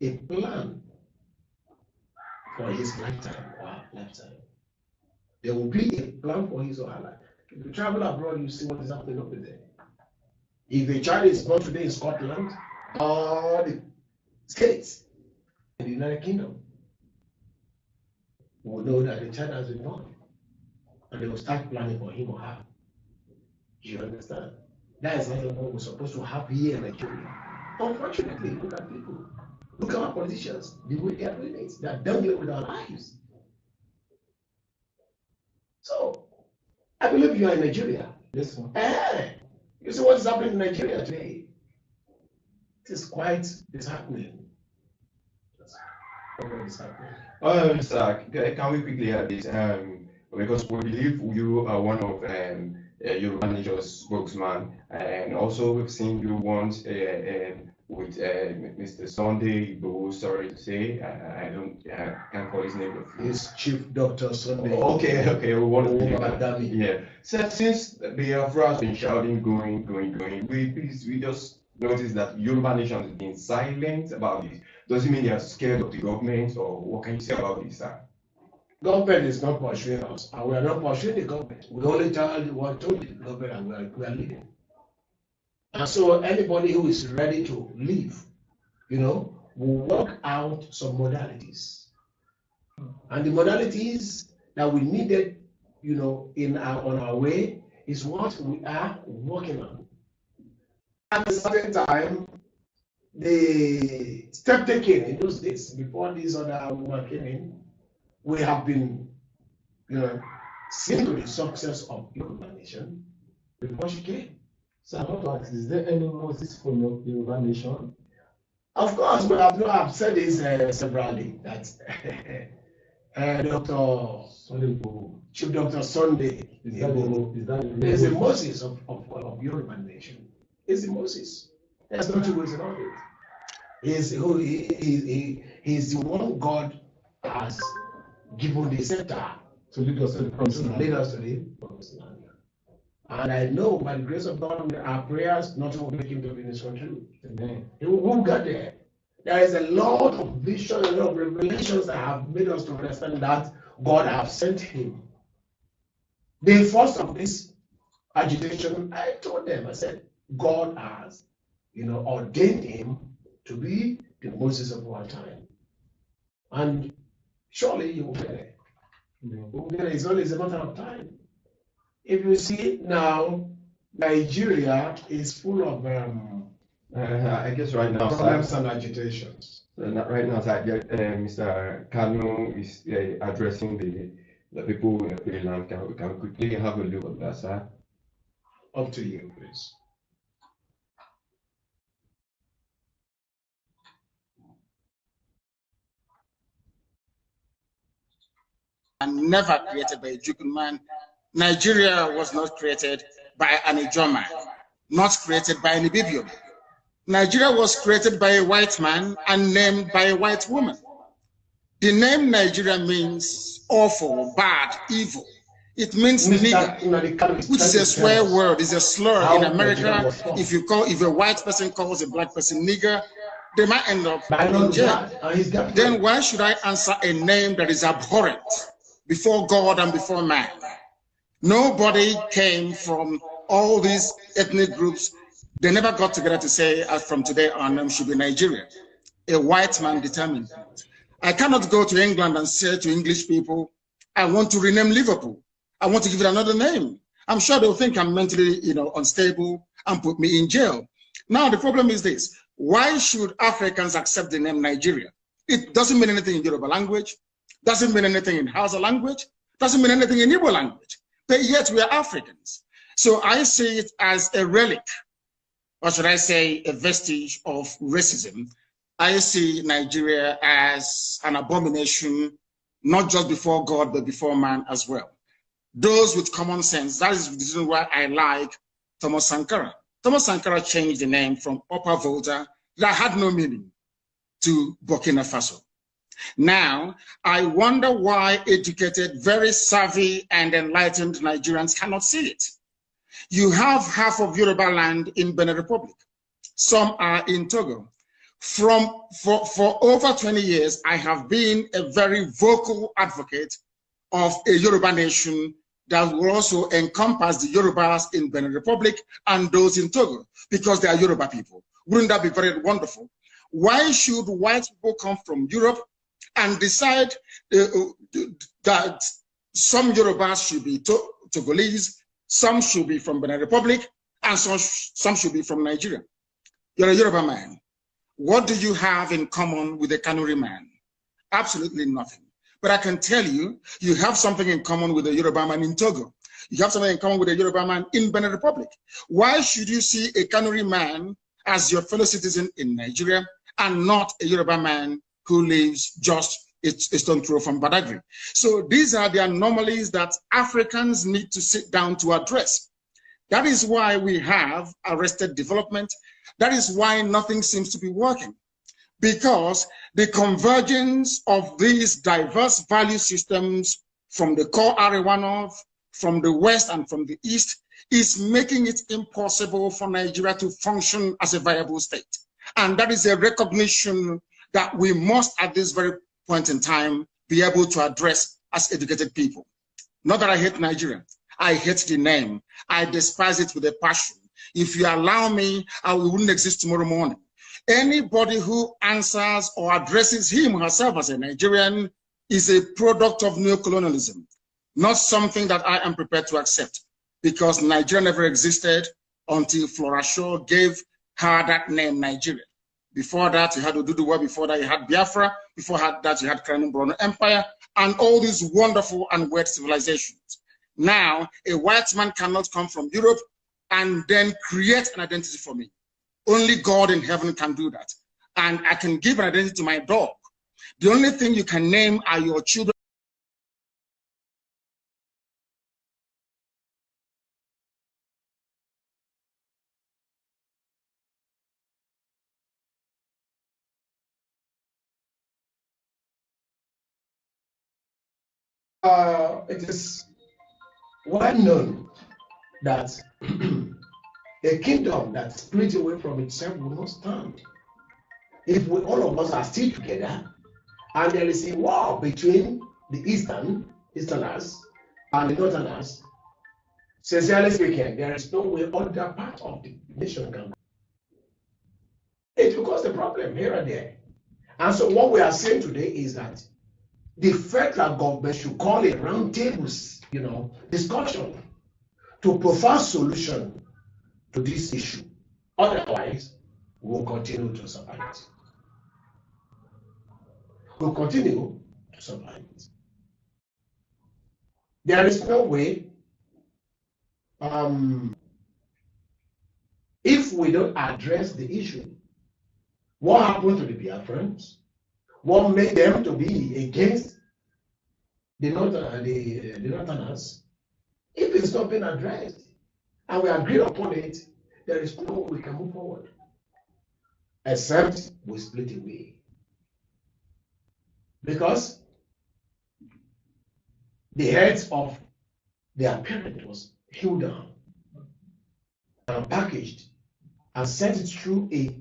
a plan for his lifetime or her lifetime. There will be a plan for his or her life. If you travel abroad, you see what is happening over there. If a child is born today in Scotland or the States, in the United Kingdom, we will know that the child has been born. And they will start planning for him or her. You understand? That is not what we're supposed to have here in Nigeria. Unfortunately, look at people. Look at our politicians, the way they are doing it. They are dangling with our lives. So, I believe you are in Nigeria. Yes, sir. You see what is happening in Nigeria today? It is quite disheartening. Sir, can we quickly add this? Because we believe you are one of Yoruba Nation's spokesman, and also we've seen you once with Mr. Sunday Igboho, sorry to say, I can't call his name. It's Chief Dr. Sunday. Okay, we want to yeah. So since the BIAFRA has been shouting, going, we just noticed that Yoruba Nation has been silent about this. Does it mean they are scared of the government, or what can you say about this, sir? Government is not pursuing us, and we are not pursuing the government. We only tell what told the government, and we are leaving. And so anybody who is ready to leave, will work out some modalities. And the modalities that we needed, on our way is what we are working on. At a certain time, the step taken in those days, before this other woman came in, we have been, seeing to the success of Yoruba Nation before she came. So I want to ask, is there any Moses for Yoruba Nation? Of course, but I've said this severally, that Chief Dr. Sunday is the Moses of Yoruba Nation. He's the Moses. There's no two ways about it. He's the one God has given the scepter to lead us to the promised land. And I know by the grace of God, our prayers not only make him to be in this country. Amen. He will get there. There is a lot of vision, a lot of revelations that have made us to understand that God has sent him. The first of this agitation, I told them, I said, God has, ordained him to be the Moses of our time. And surely you will get it. It's only a matter of time. If you see now, Nigeria is full of I guess right now problems and agitations. Right now, Mr. Kanu is addressing the people in the free land. Can we quickly have a look at that, sir? Up to you, please. And never created by a Juku man. Nigeria was not created by an Ijoma, not created by an Ibibio. Nigeria was created by a white man and named by a white woman. The name Nigeria means awful, bad, evil. It means nigger, which is a swear word, is a slur in America. If a white person calls a black person nigger, they might end up in jail. Then why should I answer a name that is abhorrent before God and before man? Nobody came from all these ethnic groups. They never got together to say, from today on, should be Nigeria. A white man determined that. I cannot go to England and say to English people, I want to rename Liverpool. I want to give it another name. I'm sure they'll think I'm mentally, unstable and put me in jail. Now, the problem is this. Why should Africans accept the name Nigeria? It doesn't mean anything in Yoruba language, doesn't mean anything in Hausa language, doesn't mean anything in Igbo language, but yet we are Africans. So I see it as a relic, or should I say a vestige of racism. I see Nigeria as an abomination, not just before God, but before man as well. Those with common sense, that is the reason why I like Thomas Sankara. Thomas Sankara changed the name from Upper Volta, that had no meaning, to Burkina Faso. Now, I wonder why educated, very savvy and enlightened Nigerians cannot see it. You have half of Yoruba land in Benin Republic. Some are in Togo. For over 20 years, I have been a very vocal advocate of a Yoruba nation that will also encompass the Yorubas in Benin Republic and those in Togo, because they are Yoruba people. Wouldn't that be very wonderful? Why should white people come from Europe and decide that some Yorubas should be Togolese, some should be from Benin Republic, and some should be from Nigeria? You're a Yoruba man. What do you have in common with a Kanuri man? Absolutely nothing. But I can tell you, you have something in common with a Yoruba man in Togo. You have something in common with a Yoruba man in Benin Republic. Why should you see a Kanuri man as your fellow citizen in Nigeria and not a Yoruba man who lives just a stone throw from Badagry? So these are the anomalies that Africans need to sit down to address. That is why we have arrested development. That is why nothing seems to be working. Because the convergence of these diverse value systems from the core Arewa North, from the West and from the East is making it impossible for Nigeria to function as a viable state. And that is a recognition that we must, at this very point in time, be able to address as educated people. Not that I hate Nigeria. I hate the name. I despise it with a passion. If you allow me, I wouldn't exist tomorrow morning. Anybody who answers or addresses him or herself as a Nigerian is a product of neocolonialism, not something that I am prepared to accept, because Nigeria never existed until Flora Shaw gave her that name, Nigeria. Before that, you had Oduduwa, before that, you had Biafra, before that, you had Crown Brono Empire, and all these wonderful and weird civilizations. Now, a white man cannot come from Europe and then create an identity for me. Only God in heaven can do that. And I can give an identity to my dog. The only thing you can name are your children. It is well known that a kingdom that splits away from itself will not stand. If all of us are still together and there is a war between the Easterners and the Northerners, sincerely speaking, there is no way other part of the nation can go. It will cause a problem here and there. And so what we are saying today is that the federal government should call a round tables, discussion to provide solution to this issue. Otherwise, we'll continue to survive it. We'll continue to survive it. There is no way, if we don't address the issue. What happened to the Biafrans? What made them to be against the Northerners? If it's not been addressed and we agree upon it, there is no way we can move forward. except we split away. Because the heads of their parent was hewed down and packaged and sent it through a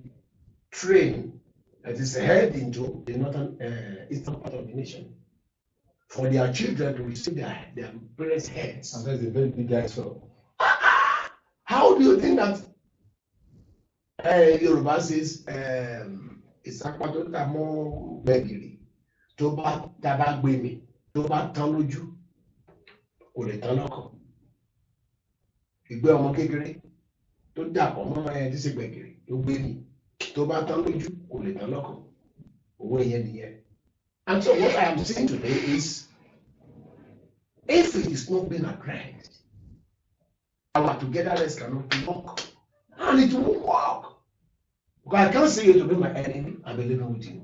train that is heading to the northern eastern part of the nation for their children to receive their parents' heads. And that's a very big answer. How do you think that Yoruba says ìsapá ta mọ́ gbẹ̀gìrì tó bá gbé mi tó bá tán lójú kò lè tán lọ́kàn. Ìgbé ọmọ kékeré tó dàpọ̀ mọ́ ẹ̀ tí ṣe gbẹ̀gìrì tó gbé mi tó bá tán lójú kò lè tán lọ́kàn. Owó ìyẹn nìyẹn. And so what I am saying today is, if it is not being addressed, our togetherness cannot work. And it won't work. Because I can't say you to be my enemy and be living with you.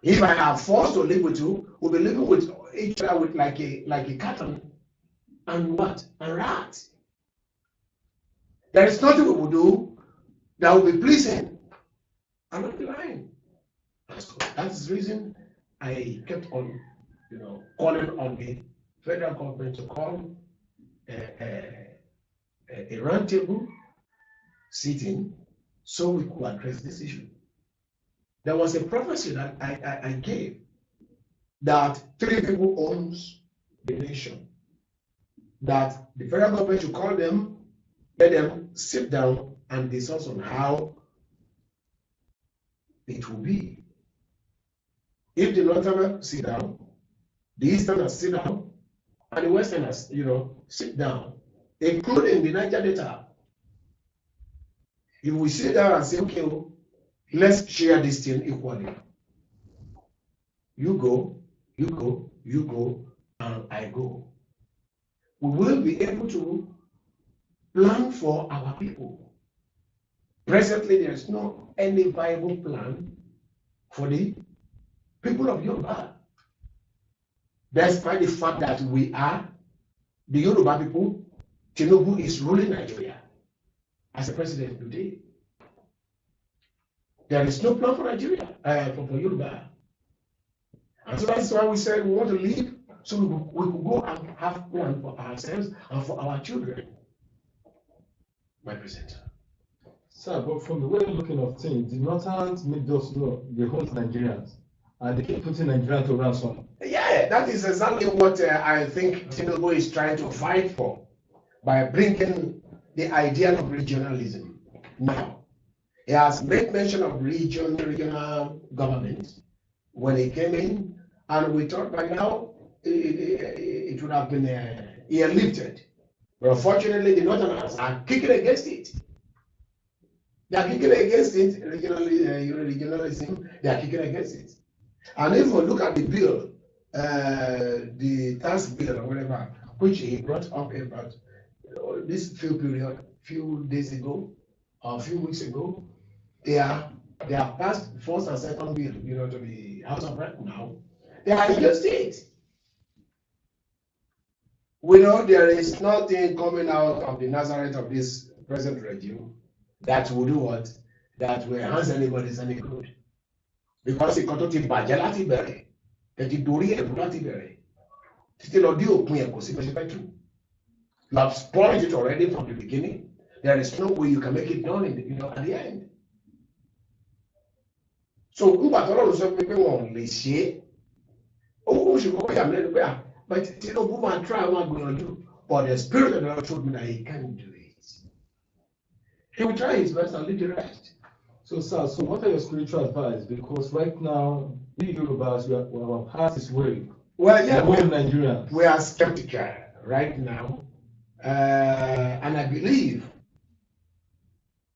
If I am forced to live with you, we'll be living with each other with like a cat and what? And rat. There is nothing we will do that will be pleasing. I'm not lying. That's the reason I kept on, calling on the federal government to call a roundtable sitting so we could address this issue. There was a prophecy that I gave that 3 people owns the nation. That the federal government should call them, let them sit down and discuss on how it will be. If the Northerners sit down, the Easterners sit down, and the Westerners, sit down, including the Niger Delta. If we sit down and say, okay, let's share this thing equally. You go, you go, you go, and I go. We will be able to plan for our people. Presently, there is no any viable plan for the people of Yoruba. Despite the fact that we are the Yoruba people, Tinubu is ruling Nigeria as a president today. There is no plan for Nigeria, for Yoruba. And so that's why we said we want to leave so we could go and have plan for ourselves and for our children. My presenter. Sir, but from the way you're looking at things, the Northerns make us know they hold Nigerians and they keep putting Nigerians to ransom. Yeah, that is exactly what I think Tinubu is trying to fight for by bringing the idea of regionalism. Now, he has made mention of regional government when he came in, and we thought by now it would have been lifted. But unfortunately, the Northerners are kicking against it. They are kicking against it, regionalism, they are kicking against it. And if we look at the bill, the tax bill or whatever, which he brought up about this few days ago, or a few weeks ago, they have passed first and second bill, to the House of Rep now. They are against it. We know there is nothing coming out of the Nazareth of this present regime that will do what? That will enhance anybody's any good. Because it got to bàjẹ́ láti bẹ̀rẹ̀, ẹ̀tì dorí ẹ̀rú láti bẹ̀rẹ̀, títí lọ dé òpin ẹ̀kọ́ sí pẹ̀sípẹ̀tù. You have spoiled it already from the beginning. There is no way you can make it done at the end. So, nígbà tọ́lọ́ ló sọ pé wọ́n lè ṣe é, ó ṣe kọ́kọ́ yà mí lẹ́nu pé but Tinubu máa try àwọn agbìyànjú, but the spirit of the Lord told me that he can't do it. He will try his best and lead the rest. So, sir, what are your spiritual advice? Because right now, we Yorubas, our heart is worried. Well, yeah, we are skeptical right now. And I believe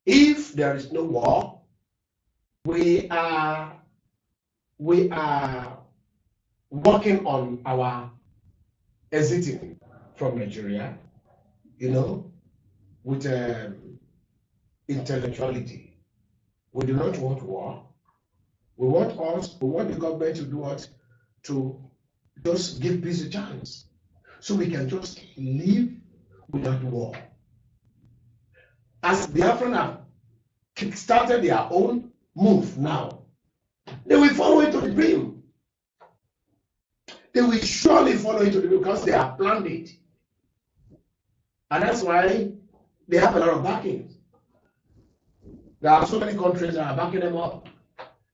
if there is no war, we are working on our exiting from Nigeria, with intellectuality. We do not want war. We want the government to do what? To just give peace a chance. So we can just live without war. As Biafrans have started their own move now, they will follow it to the brim. They will surely follow it to the brim because they have planned it. And that's why they have a lot of backing. There are so many countries that are backing them up.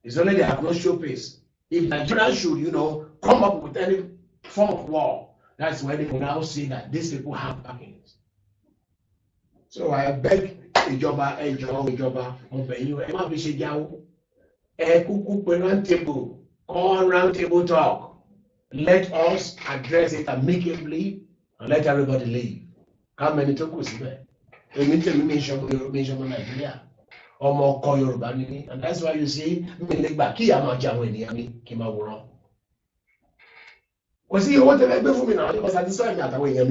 It's only they have no showpiece. If Nigeria should, come up with any form of war, that's when they will now see that these people have backings. So I beg ìjọba, round table talk. Let us address it amicably and let everybody leave. How many talkers there? Nigeria. And that's why you see because you want to make for me now, because I decide that way. You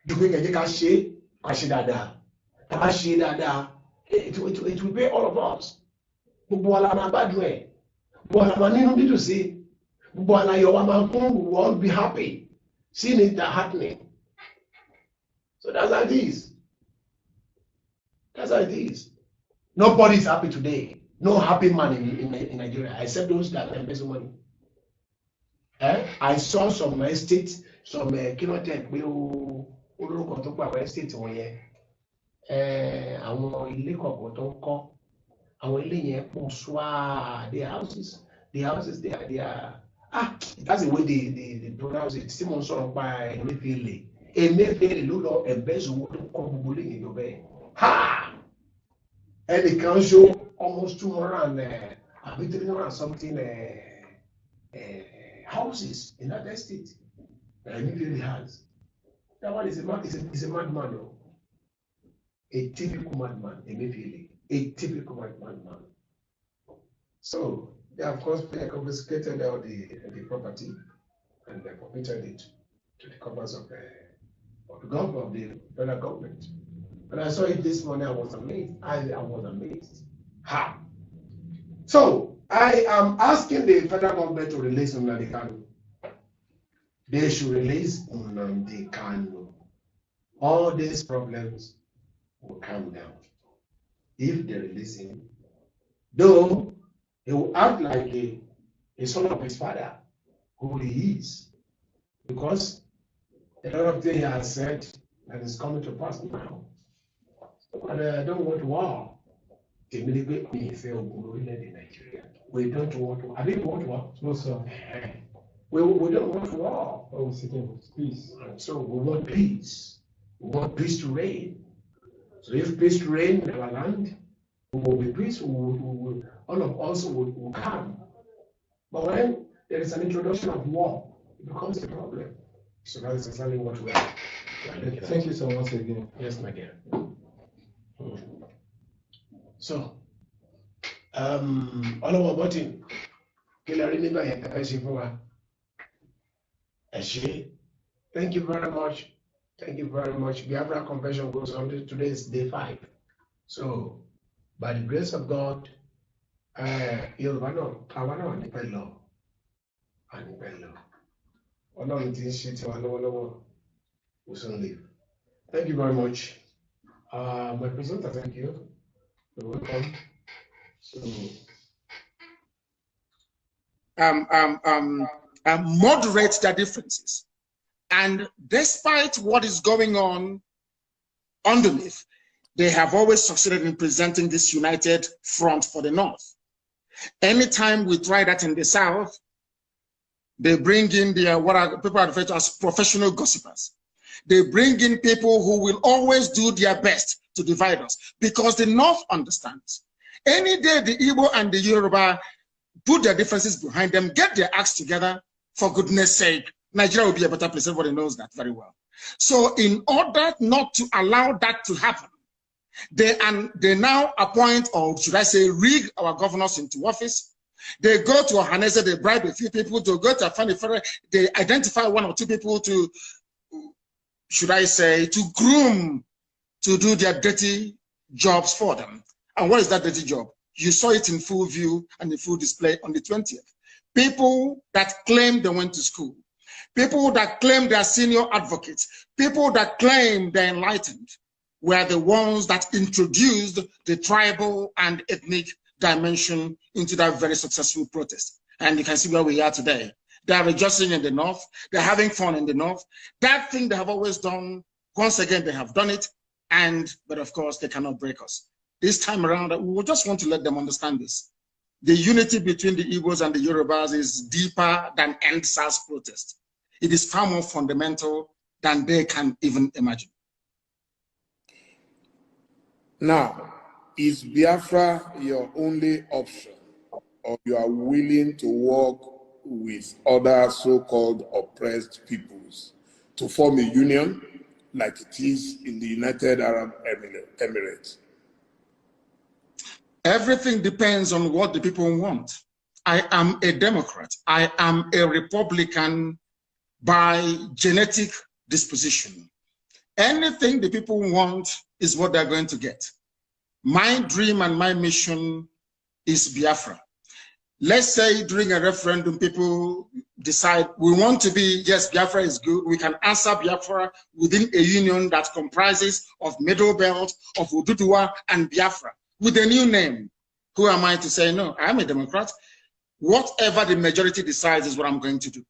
can it will pay all of us. We will be happy seeing it happening. So that's how it is. That's how it is. Nobody's happy today. No happy man in Nigeria, except those that invest money. I saw some estates, some kinotech, estate on here. Àwọn ilé kọ̀ọ̀kan tó ń kọ́, àwọn ilé yẹn pọ̀ ṣwá, the houses they are that's the way they pronounce it. Simon sọ̀rọ̀ pa Emefiele ló lọ ẹ̀bẹ́sùn owó tó kọ́ gbogbo lè yẹn lọ́bẹ̀. And it can show almost 300 something houses in that estate. Emefiele has. That one is a madman, though. A typical madman, Emefiele. A typical madman. So they of course confiscated all the property and they committed it to the coffers of the government, of the federal government. And I saw it this morning, I was amazed. I was amazed. How? So I am asking the federal government to release Nnamdi Kanu. They should release Nnamdi Kanu. All these problems will come down if they release him. Though he will act like a son of his father, who he is, because a lot of things he has said that is coming to pass now. But I don't want war. We don't want war. I didn't want war. No, sir. We don't want war. Oh, peace. So we want peace. We want peace to reign. So if peace to reign in our land, we will be peaceful. All of us will come. But when there is an introduction of war, it becomes a problem. So that is exactly what we are. Thank you so much again. Yes, my dear. So, all of our voting, thank you very much. Thank you very much. Biafra Convention goes on. Today is day 5. So, by the grace of God, we'll soon leave. Thank you very much. My presenter, thank you. You're welcome. So, moderate their differences. And despite what is going on underneath, they have always succeeded in presenting this united front for the North. Anytime we try that in the South, they bring in what people are referred to as professional gossipers. They bring in people who will always do their best to divide us, because the North understands. Any day the Igbo and the Yoruba put their differences behind them, get their acts together, for goodness sake, Nigeria will be a better place. Everybody knows that very well. So in order not to allow that to happen, they now appoint, or should I say rig, our governors into office. They go to Ohanese, they bribe a few people to go to Afenifere, they identify 1 or 2 people to, should I say, to groom, to do their dirty jobs for them. And what is that dirty job? You saw it in full view and in full display on the 20th. People that claim they went to school, people that claim they are senior advocates, people that claim they're enlightened, were the ones that introduced the tribal and ethnic dimension into that very successful protest. And you can see where we are today. They are rejoicing in the north. They're having fun in the north. That thing they have always done, once again, they have done it. But of course, they cannot break us. This time around, we just want to let them understand this. The unity between the Igbos and the Yorubas is deeper than End SARS protest. It is far more fundamental than they can even imagine. Now, is Biafra your only option, or you are willing to work with other so-called oppressed peoples to form a union like it is in the United Arab Emirates? Everything depends on what the people want. I am a Democrat. I am a Republican by genetic disposition. Anything the people want is what they're going to get. My dream and my mission is Biafra. Let's say during a referendum, people decide we want to be, yes, Biafra is good. We can answer Biafra within a union that comprises of Middle Belt, of Oduduwa and Biafra with a new name. Who am I to say no? I'm a Democrat. Whatever the majority decides is what I'm going to do.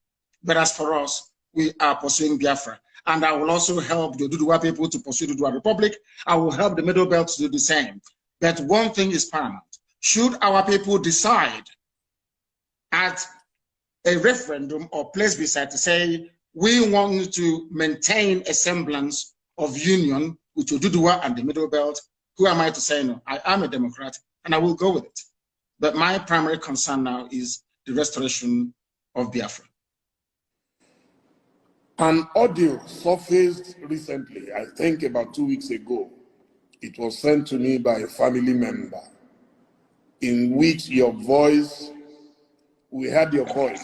But as for us, we are pursuing Biafra. And I will also help the Oduduwa people to pursue the Oduduwa Republic. I will help the Middle Belt to do the same. But one thing is paramount. Should our people decide at a referendum or plebiscite to say, we want to maintain a semblance of union with Oduduwa and the Middle Belt, who am I to say no? I am a Democrat and I will go with it. But my primary concern now is the restoration of Biafra. An audio surfaced recently, I think about 2 weeks ago. It was sent to me by a family member, in which your voice, we heard your voice,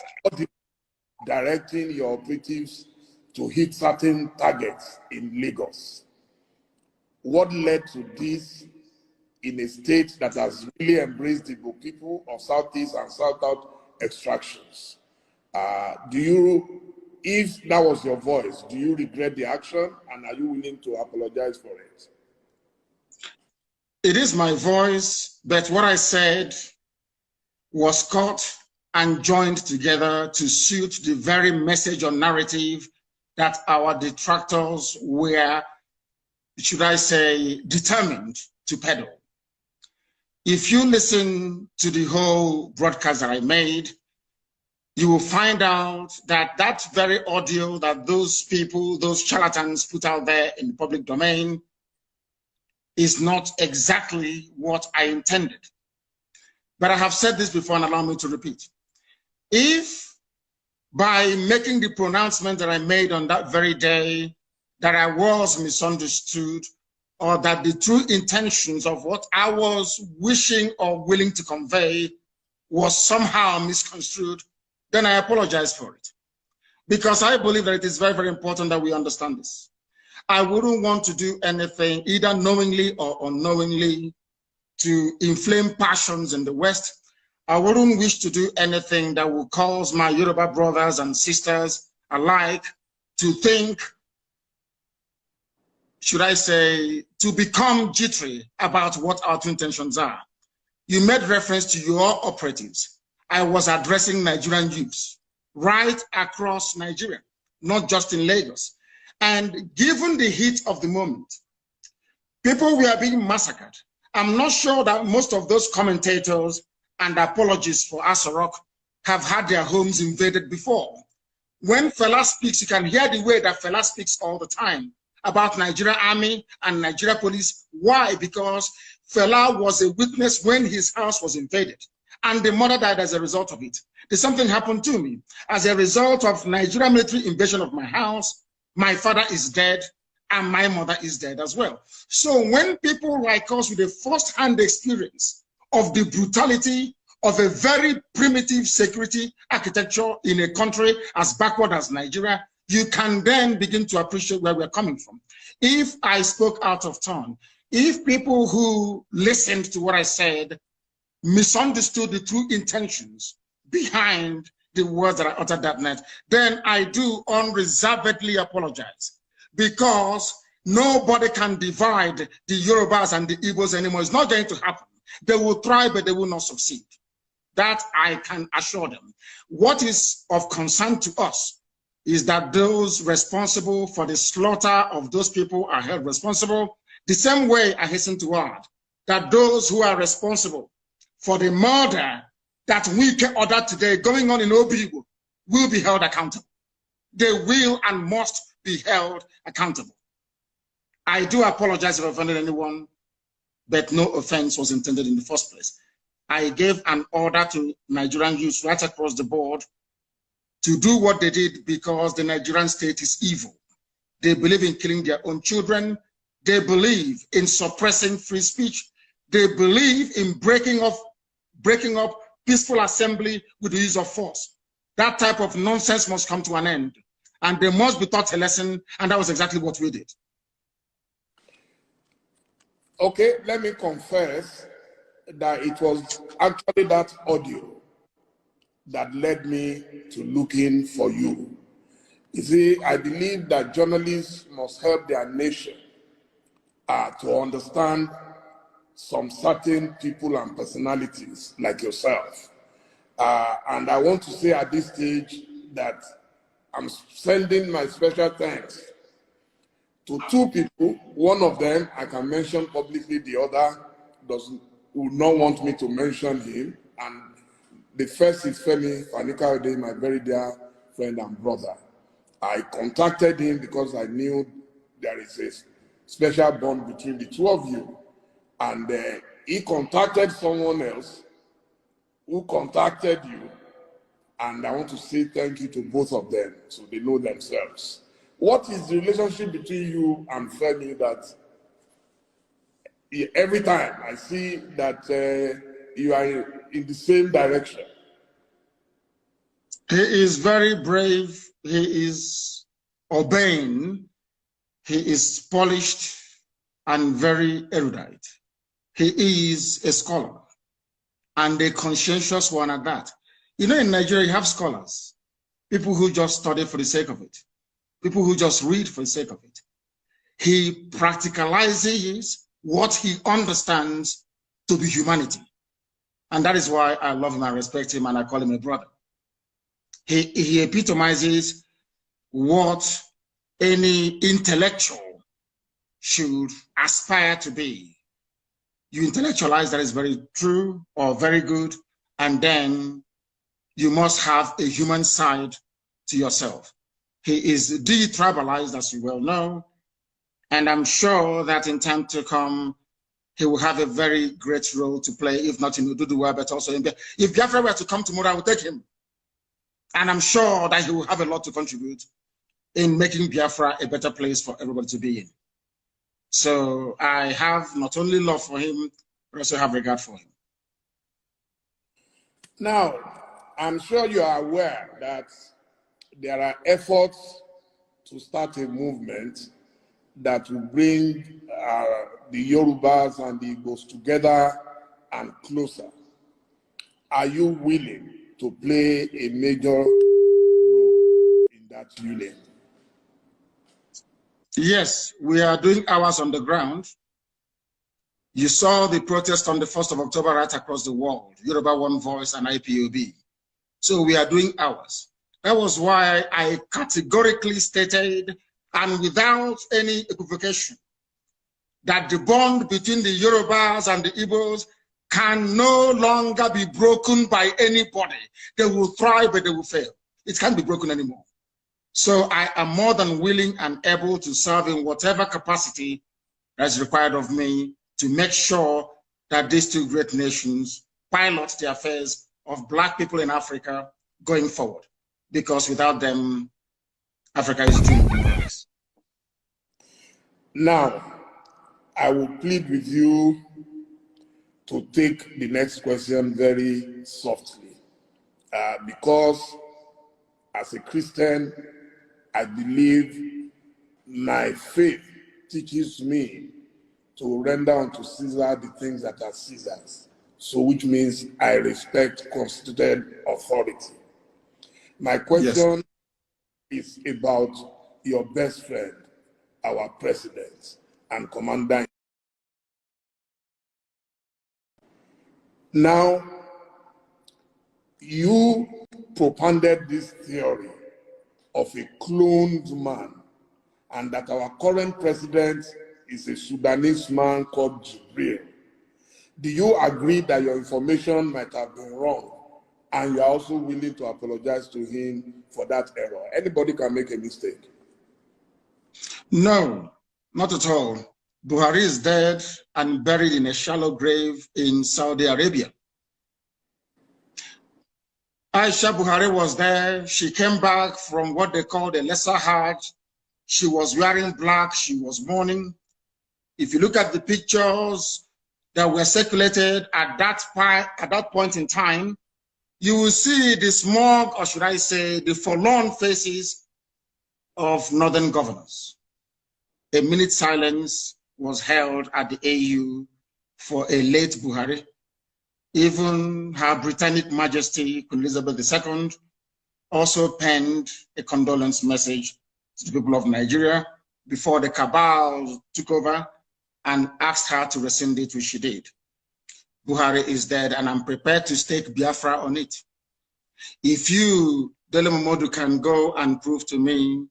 directing your operatives to hit certain targets in Lagos. What led to this in a state that has really embraced the people of Southeast and South extractions? If that was your voice, do you regret the action, and are you willing to apologize for it? It is my voice, but what I said was cut and joined together to suit the very message or narrative that our detractors were, should I say, determined to peddle. If you listen to the whole broadcast that I made, you will find out that that very audio that those people, those charlatans put out there in the public domain is not exactly what I intended. But I have said this before and allow me to repeat. If by making the pronouncement that I made on that very day that I was misunderstood, or that the true intentions of what I was wishing or willing to convey was somehow misconstrued, then I apologize for it. Because I believe that it is very, very important that we understand this. I wouldn't want to do anything, either knowingly or unknowingly, to inflame passions in the West. I wouldn't wish to do anything that will cause my Yoruba brothers and sisters alike to think, should I say, to become jittery about what our true intentions are. You made reference to your operatives. I was addressing Nigerian youths right across Nigeria, not just in Lagos. And given the heat of the moment, people were being massacred. I'm not sure that most of those commentators and apologists for Asarok have had their homes invaded before. When Fela speaks, you can hear the way that Fela speaks all the time about Nigeria Army and Nigeria Police. Why? Because Fela was a witness when his house was invaded, and the mother died as a result of it. There's something happened to me. As a result of Nigeria military invasion of my house, my father is dead and my mother is dead as well. So when people like us with a first-hand experience of the brutality of a very primitive security architecture in a country as backward as Nigeria, you can then begin to appreciate where we're coming from. If I spoke out of turn, if people who listened to what I said misunderstood the true intentions behind the words that I uttered that night, then I do unreservedly apologize, because Nobody can divide the Yorubas and the Igbos anymore. It's not going to happen. They will try, but they will not succeed. That I can assure them. What is of concern to us is that those responsible for the slaughter of those people are held responsible. The same way, I hasten to add, that those who are responsible for the murder that we ordered today going on in Obigo will be held accountable. They will and must be held accountable. I do apologize if I offended anyone, but no offense was intended in the first place. I gave an order to Nigerian youth right across the board to do what they did because the Nigerian state is evil. They believe in killing their own children. They believe in suppressing free speech. They believe in breaking up peaceful assembly with the use of force. That type of nonsense must come to an end. And they must be taught a lesson, and that was exactly what we did. Okay, let me confess that it was actually that audio that led me to looking for you. You see, I believe that journalists must help their nation to understand some certain people and personalities like yourself. And I want to say at this stage that I'm sending my special thanks to two people. One of them I can mention publicly, the other would not want me to mention him. And the first is Femi Fanikaude, my very dear friend and brother. I contacted him because I knew there is a special bond between the two of you. And he contacted someone else who contacted you. And I want to say thank you to both of them so they know themselves. What is the relationship between you and Femi that every time I see that you are in the same direction? He is very brave. He is urbane. He is polished and very erudite. He is a scholar and a conscientious one at that. You know, in Nigeria, you have scholars, people who just study for the sake of it, people who just read for the sake of it. He practicalizes what he understands to be humanity. And that is why I love him, I respect him, and I call him a brother. He epitomizes what any intellectual should aspire to be. You intellectualize that is very true or very good, and then you must have a human side to yourself. He is de-tribalized, as you well know, and I'm sure that in time to come, he will have a very great role to play, if not in Ududuwa, but also in Biafra. If Biafra were to come tomorrow, I will take him. And I'm sure that he will have a lot to contribute in making Biafra a better place for everybody to be in. So I have not only love for him, but also have regard for him. Now, I'm sure you are aware that there are efforts to start a movement that will bring the Yorubas and the Igbos together and closer. Are you willing to play a major role in that union? Yes, we are doing ours on the ground. You saw the protest on the 1st of October right across the world, Yoruba One Voice and IPOB. So we are doing ours. That was why I categorically stated, and without any equivocation, that the bond between the Yorubas and the Igbos can no longer be broken by anybody. They will try, but they will fail. It can't be broken anymore. So I am more than willing and able to serve in whatever capacity that is required of me to make sure that these two great nations pilot the affairs of Black people in Africa going forward. Because without them, Africa is doomed. Now, I will plead with you to take the next question very softly. Because as a Christian, I believe my faith teaches me to render unto Caesar the things that are Caesar's. So which means I respect constituted authority. My question is about your best friend, our president and commander. Now, you propounded this theory of a cloned man, and that our current president is a Sudanese man called Jibril. Do you agree that your information might have been wrong, and you are also willing to apologize to him for that error? Anybody can make a mistake. No, not at all. Buhari is dead and buried in a shallow grave in Saudi Arabia. Aisha Buhari was there. She came back from what they called a lesser Hajj. She was wearing black. She was mourning. If you look at the pictures that were circulated at that point in time, you will see the smug, or should I say, the forlorn faces of northern governors. A minute silence was held at the AU for a late Buhari. Even Her Britannic Majesty, Queen Elizabeth II, also penned a condolence message to the people of Nigeria before the cabal took over and asked her to rescind it, which she did. Buhari is dead, and I'm prepared to stake Biafra on it. If you, Dele Momodu, can go and prove to me,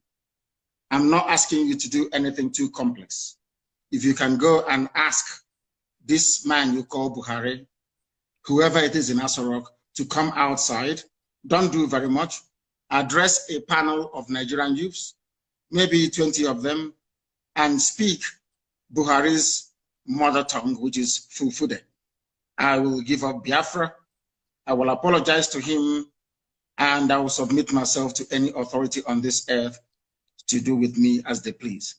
I'm not asking you to do anything too complex. If you can go and ask this man you call Buhari, whoever it is in Asarok, to come outside, don't do very much, address a panel of Nigerian youths, maybe 20 of them, and speak Buhari's mother tongue, which is Fulfude. I will give up Biafra. I will apologize to him, and I will submit myself to any authority on this earth to do with me as they please.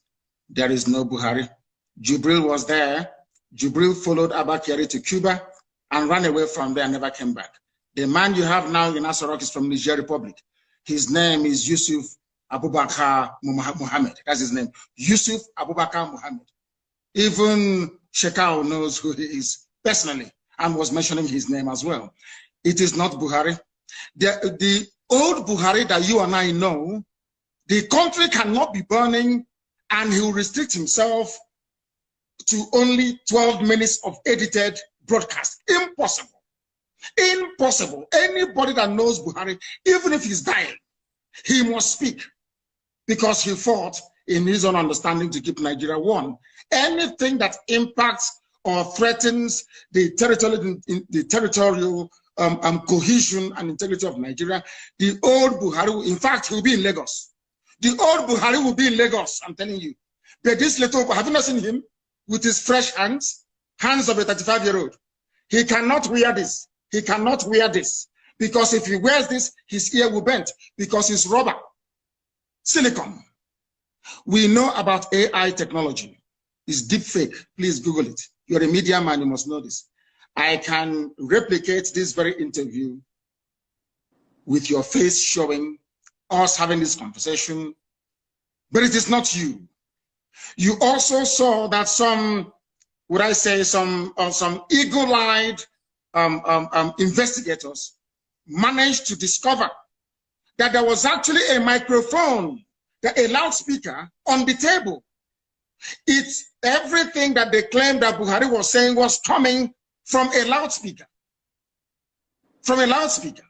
There is no Buhari. Jibril was there. Jibril followed Abba Kyari to Cuba and ran away from there and never came back. The man you have now in Asarok is from Niger Republic. His name is Yusuf Abubakar Muhammad. That's his name. Yusuf Abubakar Muhammad. Even Shekau knows who he is personally and was mentioning his name as well. It is not Buhari. The old Buhari that you and I know, the country cannot be burning and he will restrict himself to only 12 minutes of edited broadcast. Impossible. Impossible. Anybody that knows Buhari, even if he's dying, he must speak because he fought in his own understanding to keep Nigeria one. Anything that impacts or threatens the territorial cohesion and integrity of Nigeria, the old Buhari, in fact, he'll be in Lagos. The old Buhari will be in Lagos, I'm telling you. But this little, have you not seen him with his fresh hands of a 35-year-old? He cannot wear this. He cannot wear this. Because if he wears this, his ear will bend because it's rubber, silicon. We know about AI technology. It's deep fake. Please Google it. You're a media man, you must know this. I can replicate this very interview with your face showing us having this conversation, but it is not you. You also saw that some, would I say, some eagle-eyed investigators managed to discover that there was actually a microphone, a loudspeaker on the table. It's everything that they claimed that Buhari was saying was coming from a loudspeaker. From a loudspeaker.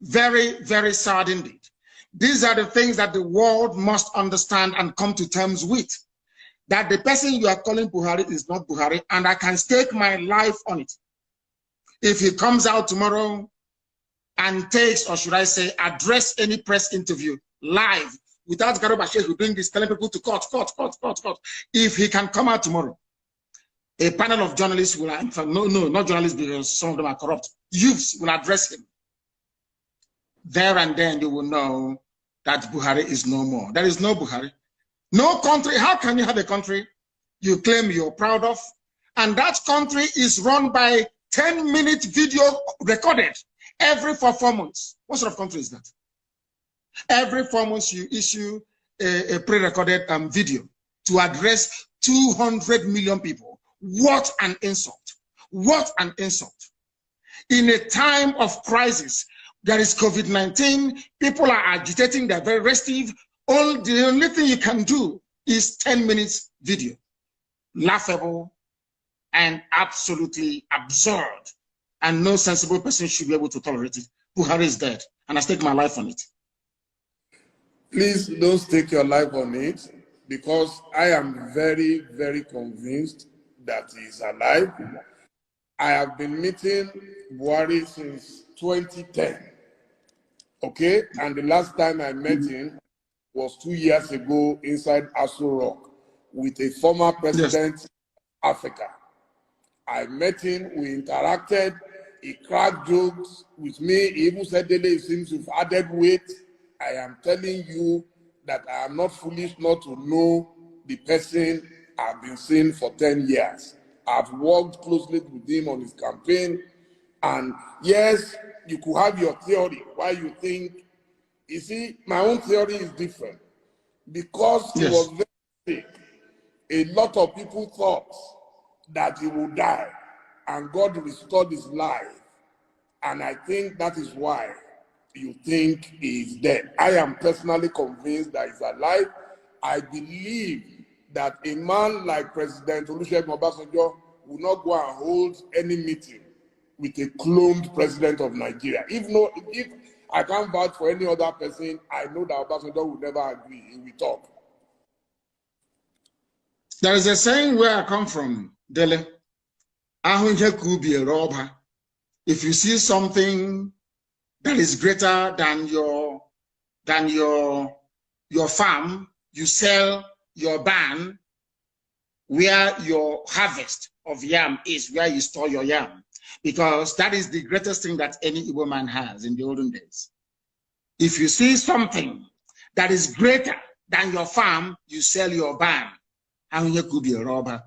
Very, very sad indeed. These are the things that the world must understand and come to terms with. That the person you are calling Buhari is not Buhari, and I can stake my life on it. If he comes out tomorrow and takes, or should I say, address any press interview live without Garuba Sheikh doing this, telling people to cut. If he can come out tomorrow, a panel of journalists will, in fact, no, not journalists because some of them are corrupt, youths will address him. There and then you will know that Buhari is no more. There is no Buhari. No country. How can you have a country you claim you're proud of, and that country is run by 10-minute video recorded every 4 months? What sort of country is that? Every 4 months you issue a pre-recorded video to address 200 million people. What an insult. What an insult. In a time of crisis, there is COVID-19, people are agitating, they're very restive. The only thing you can do is 10 minutes video. Laughable and absolutely absurd. And no sensible person should be able to tolerate it. Buhari is dead, and I stake my life on it. Please don't stake your life on it, because I am very, very convinced that he is alive. I have been meeting Buhari since 2010. Okay, and the last time I met him was 2 years ago inside Aso Rock with a former president of Africa. I met him, we interacted, he cracked jokes with me, he even said, Dele, it seems you've added weight. I am telling you that I am not foolish not to know the person I've been seeing for 10 years. I've worked closely with him on his campaign, and yes, you could have your theory why you think. You see, my own theory is different. Because he was very sick, a lot of people thought that he would die, and God restored his life. And I think that is why you think he is dead. I am personally convinced that he's alive. I believe that a man like President Olusegun Obasanjo will not go and hold any meeting with a cloned president of Nigeria. If I can't vouch for any other person, I know that Obasanjo will never agree. He will talk. There is a saying where I come from, Dele. If you see something that is greater than your farm, you sell your barn where your harvest of yam is, where you store your yam, because that is the greatest thing that any Igbo man has in the olden days. If you see something that is greater than your farm, you sell your barn. And you could be a robber.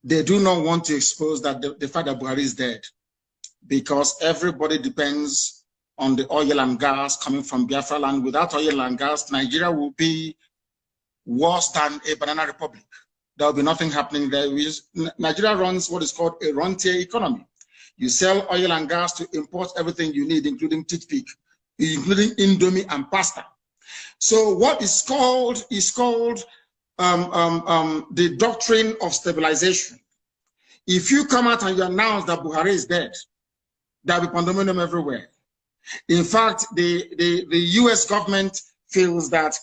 They do not want to expose that the fact that Buhari is dead, because everybody depends on the oil and gas coming from Biafra land. Without oil and gas, Nigeria will be worse than a banana republic. There will be nothing happening there. Nigeria runs what is called a rentier economy. You sell oil and gas to import everything you need, including toothpick, including Indomie and pasta. So what is called the doctrine of stabilization. If you come out and you announce that Buhari is dead, there will be pandemonium everywhere. In fact, the US government feels that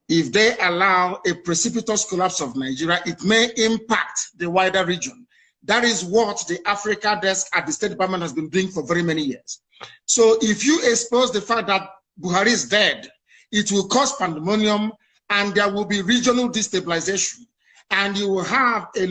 if they allow a precipitous collapse of Nigeria, it may impact the wider region. That is what the Africa desk at the State Department has been doing for very many years. So if you expose the fact that Buhari is dead, it will cause pandemonium, and there will be regional destabilization, and you will have a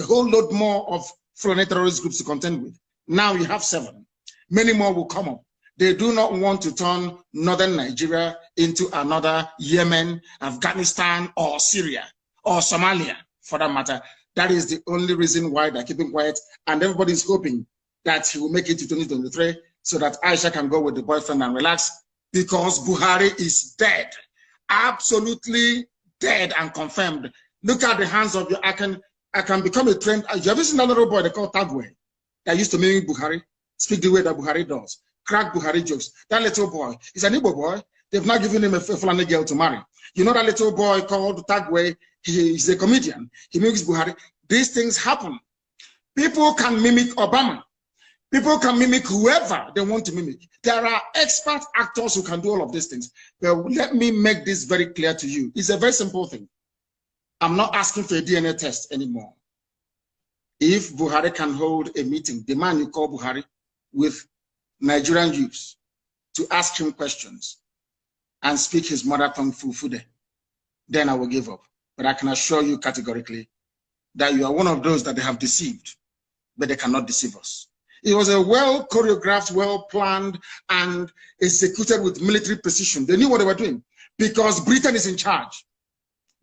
whole lot more of foreign terrorist groups to contend with. Now you have 7. Many more will come up. They do not want to turn northern Nigeria into another Yemen, Afghanistan, or Syria, or Somalia, for that matter. That is the only reason why they're keeping quiet, and everybody's hoping that he will make it to 2023 so that Aisha can go with the boyfriend and relax, because Buhari is dead. Absolutely dead and confirmed. Look at the hands of your, I can become a trend. You ever seen that little boy they call Tagwe that used to mimic Buhari, speak the way that Buhari does, crack Buhari jokes? That little boy is an Igbo boy. They've not given him a Fulani girl to marry. You know that little boy called Tagwe, he's a comedian. He mimics Buhari. These things happen. People can mimic Obama. People can mimic whoever they want to mimic. There are expert actors who can do all of these things. But let me make this very clear to you. It's a very simple thing. I'm not asking for a DNA test anymore. If Buhari can hold a meeting, the man you call Buhari, with Nigerian youths, to ask him questions and speak his mother tongue Fufude, then I will give up. But I can assure you categorically that you are one of those that they have deceived, but they cannot deceive us. It was a well choreographed, well planned, and executed with military precision. They knew what they were doing because Britain is in charge.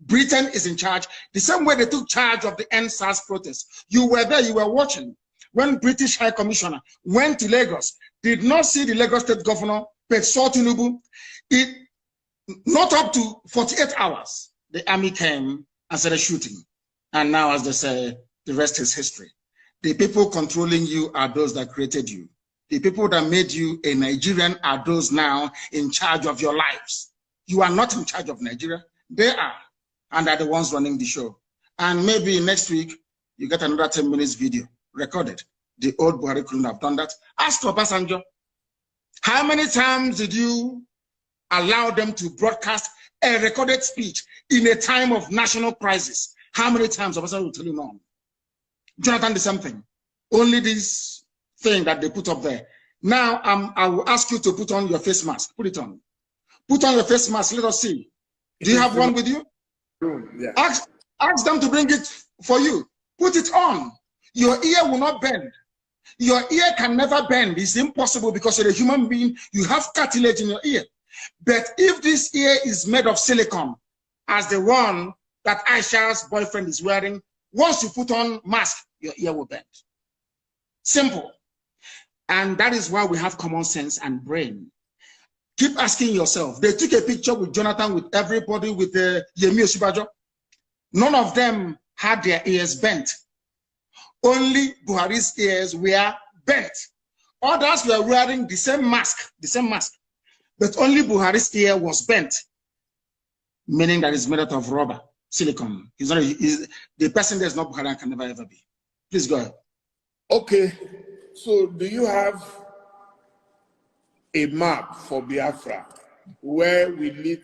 Britain is in charge. The same way they took charge of the NSAS protests. You were there, you were watching. When British High Commissioner went to Lagos, did not see the Lagos State Governor, but saw Tinubu. Not up to 48 hours, the army came and started shooting. And now, as they say, the rest is history. The people controlling you are those that created you. The people that made you a Nigerian are those now in charge of your lives. You are not in charge of Nigeria. They are, and are the ones running the show. And maybe next week, you get another 10 minutes video recorded. The old Buhari couldn't have done that. Ask Obasanjo, how many times did you allow them to broadcast a recorded speech in a time of national crisis? How many times? Obasanjo will tell you no. Jonathan did something. Only this thing that they put up there. Now, I will ask you to put on your face mask. Put it on. Put on your face mask. Let us see. Do you have one with you? Yeah. Ask them to bring it for you. Put it on. Your ear will not bend. Your ear can never bend. It's impossible because you're a human being. You have cartilage in your ear. But if this ear is made of silicone, as the one that Aisha's boyfriend is wearing, once you put on mask, your ear will bend. Simple. And that is why we have common sense and brain. Keep asking yourself. They took a picture with Jonathan, with everybody, with Yemi Osinbajo. None of them had their ears bent. Only Buhari's ears were bent. Others were wearing the same mask, but only Buhari's ear was bent, meaning that it's made out of rubber, silicone. The person that's not Buhari can never ever be. Please go ahead. Okay, so do you have a map for Biafra? Where will it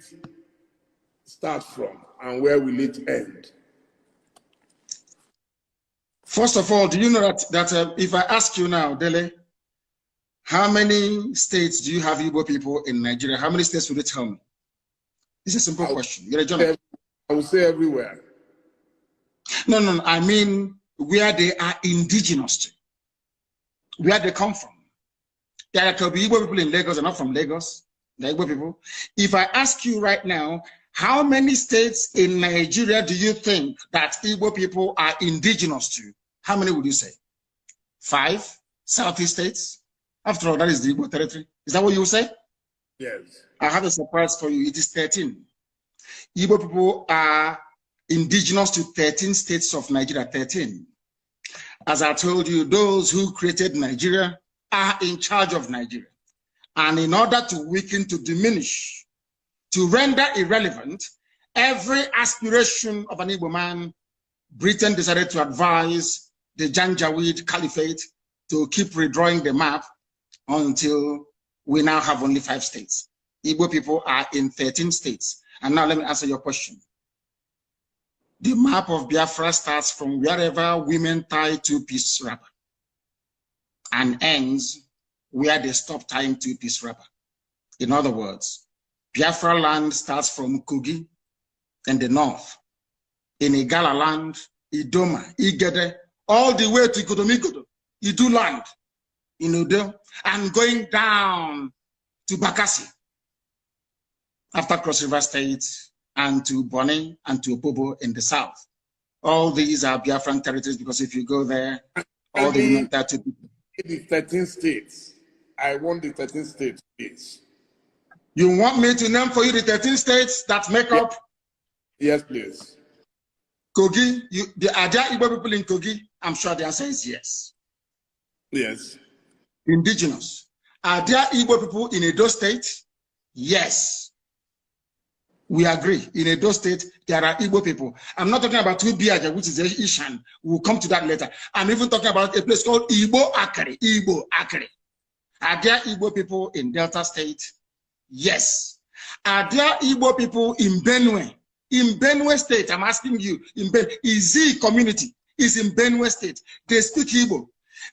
start from and where will it end? First of all, do you know that if I ask you now, Dele, how many states do you have Igbo people in Nigeria? How many states would you tell me? It's a simple question. You're a journalist. I would say everywhere. No. I mean where they are indigenous to, where they come from. There could be Igbo people in Lagos. They're not from Lagos. They're Igbo people. If I ask you right now, how many states in Nigeria do you think that Igbo people are indigenous to? How many would you say? 5 Southeast states? After all, that is the Igbo territory. Is that what you would say? Yes. I have a surprise for you. It is 13. Igbo people are indigenous to 13 states of Nigeria. 13. As I told you, those who created Nigeria are in charge of Nigeria. And in order to weaken, to diminish, to render irrelevant every aspiration of an Igbo man, Britain decided to advise the Janjaweed Caliphate to keep redrawing the map until we now have only 5 states. Igbo people are in 13 states. And now let me answer your question. The map of Biafra starts from wherever women tie 2-piece wrapper and ends where they stop tying 2-piece wrapper. In other words, Biafra land starts from Kogi in the north, in Igala land, Idoma, Igede, all the way to Kodomikodo, Idu land, in Udo, and going down to Bakassi, after Cross River State, and to Bonny, and to Opobo in the south. All these are Biafran territories because if you go there, all the women tie 2 people. The 13 states. I want the 13 states, please. You want me to name for you the 13 states that make up? Yes, please. Kogi, are there Igbo people in Kogi? I'm sure the answer is yes. Yes. Indigenous. Are there Igbo people in Edo State? Yes. We agree. In Edo State, there are Igbo people. I'm not talking about Tubiaja, which is Ishan. We'll come to that later. I'm even talking about a place called Igbo Akari. Igbo Akari. Are there Igbo people in Delta State? Yes. Are there Igbo people in Benue? In Benue State, I'm asking you, in Benue, Izi community is in Benue State. They speak Igbo.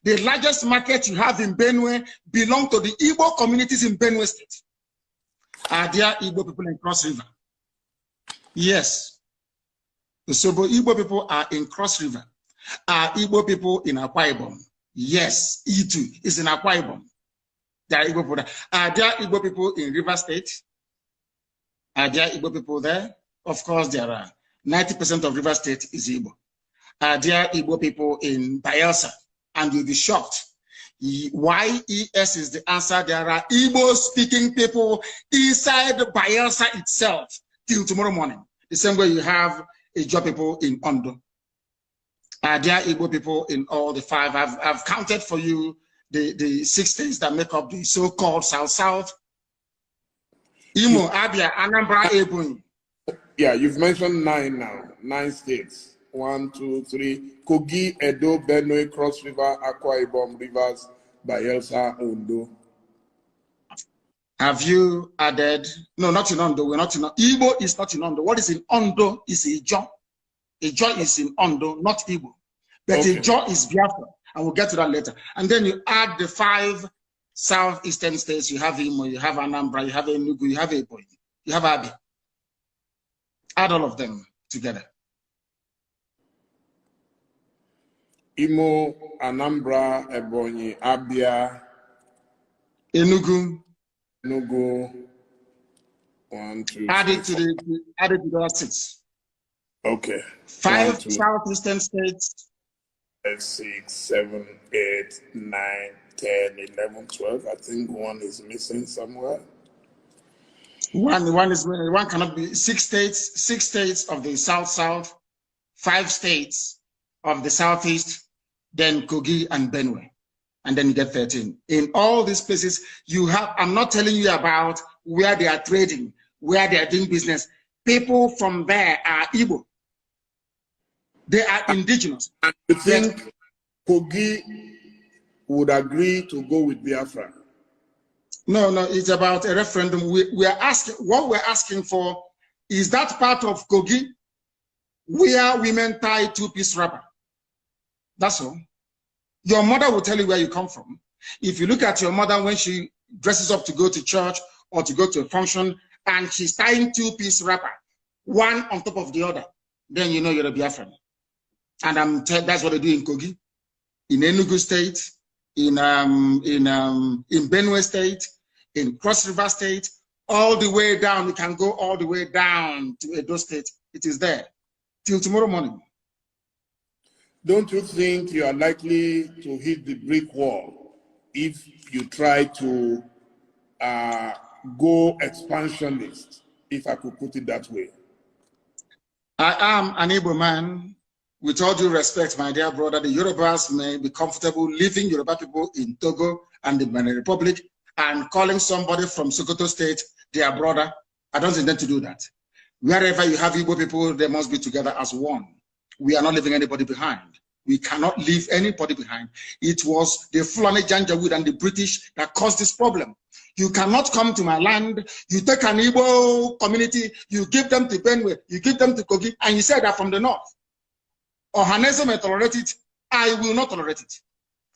The largest market you have in Benue belong to the Igbo communities in Benue State. Are there Igbo people in Cross River? Yes. The Sobo Igbo people are in Cross River. Are Igbo people in Akwa Ibom? Yes. E2 is in Akwa Ibom. There are Igbo people there. Are there Igbo people in River State? Are there Igbo people there? Of course there are. 90% of River State is Igbo. Are there Igbo people in Bayelsa? And you'll be shocked. YES is the answer. There are Igbo-speaking people inside Bayelsa itself till tomorrow morning. The same way you have Igbo people in Ondo. Are there Igbo people in all the 5? I've counted for you the 6 states that make up the so-called South-South. Imo, Abia, Anambra, Ebonyi. Yeah, you've mentioned 9 now. 9 states. 1, 2, 3. Kogi, Edo, Benue, Cross River, Akwa Ibom, Rivers, Bayelsa, Ondo. Have you added? No, not in Ondo. We're not in Ondo. Igbo is not in Ondo. What is in Ondo is Ijo. Ijo is in Ondo, not Igbo. But Okay. Ijo is Biafra. And we'll get to that later. And then you add the 5 southeastern states. You have Imo, you have Anambra, you have Enugu, you have Ebonyi, you have Abia. Add all of them together. Imo, Anambra, Ebonyi, Abia, Enugu. 1, 2, add it to the other 6. Okay. 5 1, 2, southeastern states. 5, 6, 7, 8, 9, 10, 11, 12. I think 1 is missing somewhere. One cannot be 6 states. 6 states of the south, 5 states of the southeast, then Kogi and Benue, and then you get 13. In all these places, you have. I'm not telling you about where they are trading, where they are doing business. People from there are Igbo. They are indigenous. And you think Kogi would agree to go with Biafra? No, it's about a referendum. We are asking, what we're asking for is that part of Kogi where women tie 2-piece wrapper. That's all. Your mother will tell you where you come from. If you look at your mother when she dresses up to go to church or to go to a function and she's tying 2-piece wrapper, one on top of the other, then you know you're a Biafran. And that's what they do in Kogi, in Enugu State, in Benue State, in Cross River State, all the way down. You can go all the way down to Edo State. It is there till tomorrow morning. Don't you think you are likely to hit the brick wall if you try to go expansionist, if I could put it that way? I am an Igbo man. With all due respect, my dear brother, the Yorubas may be comfortable leaving Yoruba people in Togo and the Benin Republic and calling somebody from Sokoto State their brother. I don't intend to do that. Wherever you have Igbo people, they must be together as one. We are not leaving anybody behind. We cannot leave anybody behind. It was the Fulani Janjaweed and the British that caused this problem. You cannot come to my land, you take an Igbo community, you give them to Benue, you give them to Kogi, and you say they're from the north. Ohaneze may tolerate it. I will not tolerate it.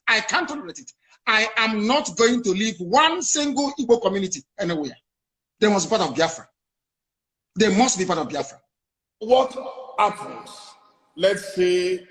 I can't tolerate it. I am not going to leave one single Igbo community anywhere. They must be part of Biafra. They must be part of Biafra. What happens? Let's say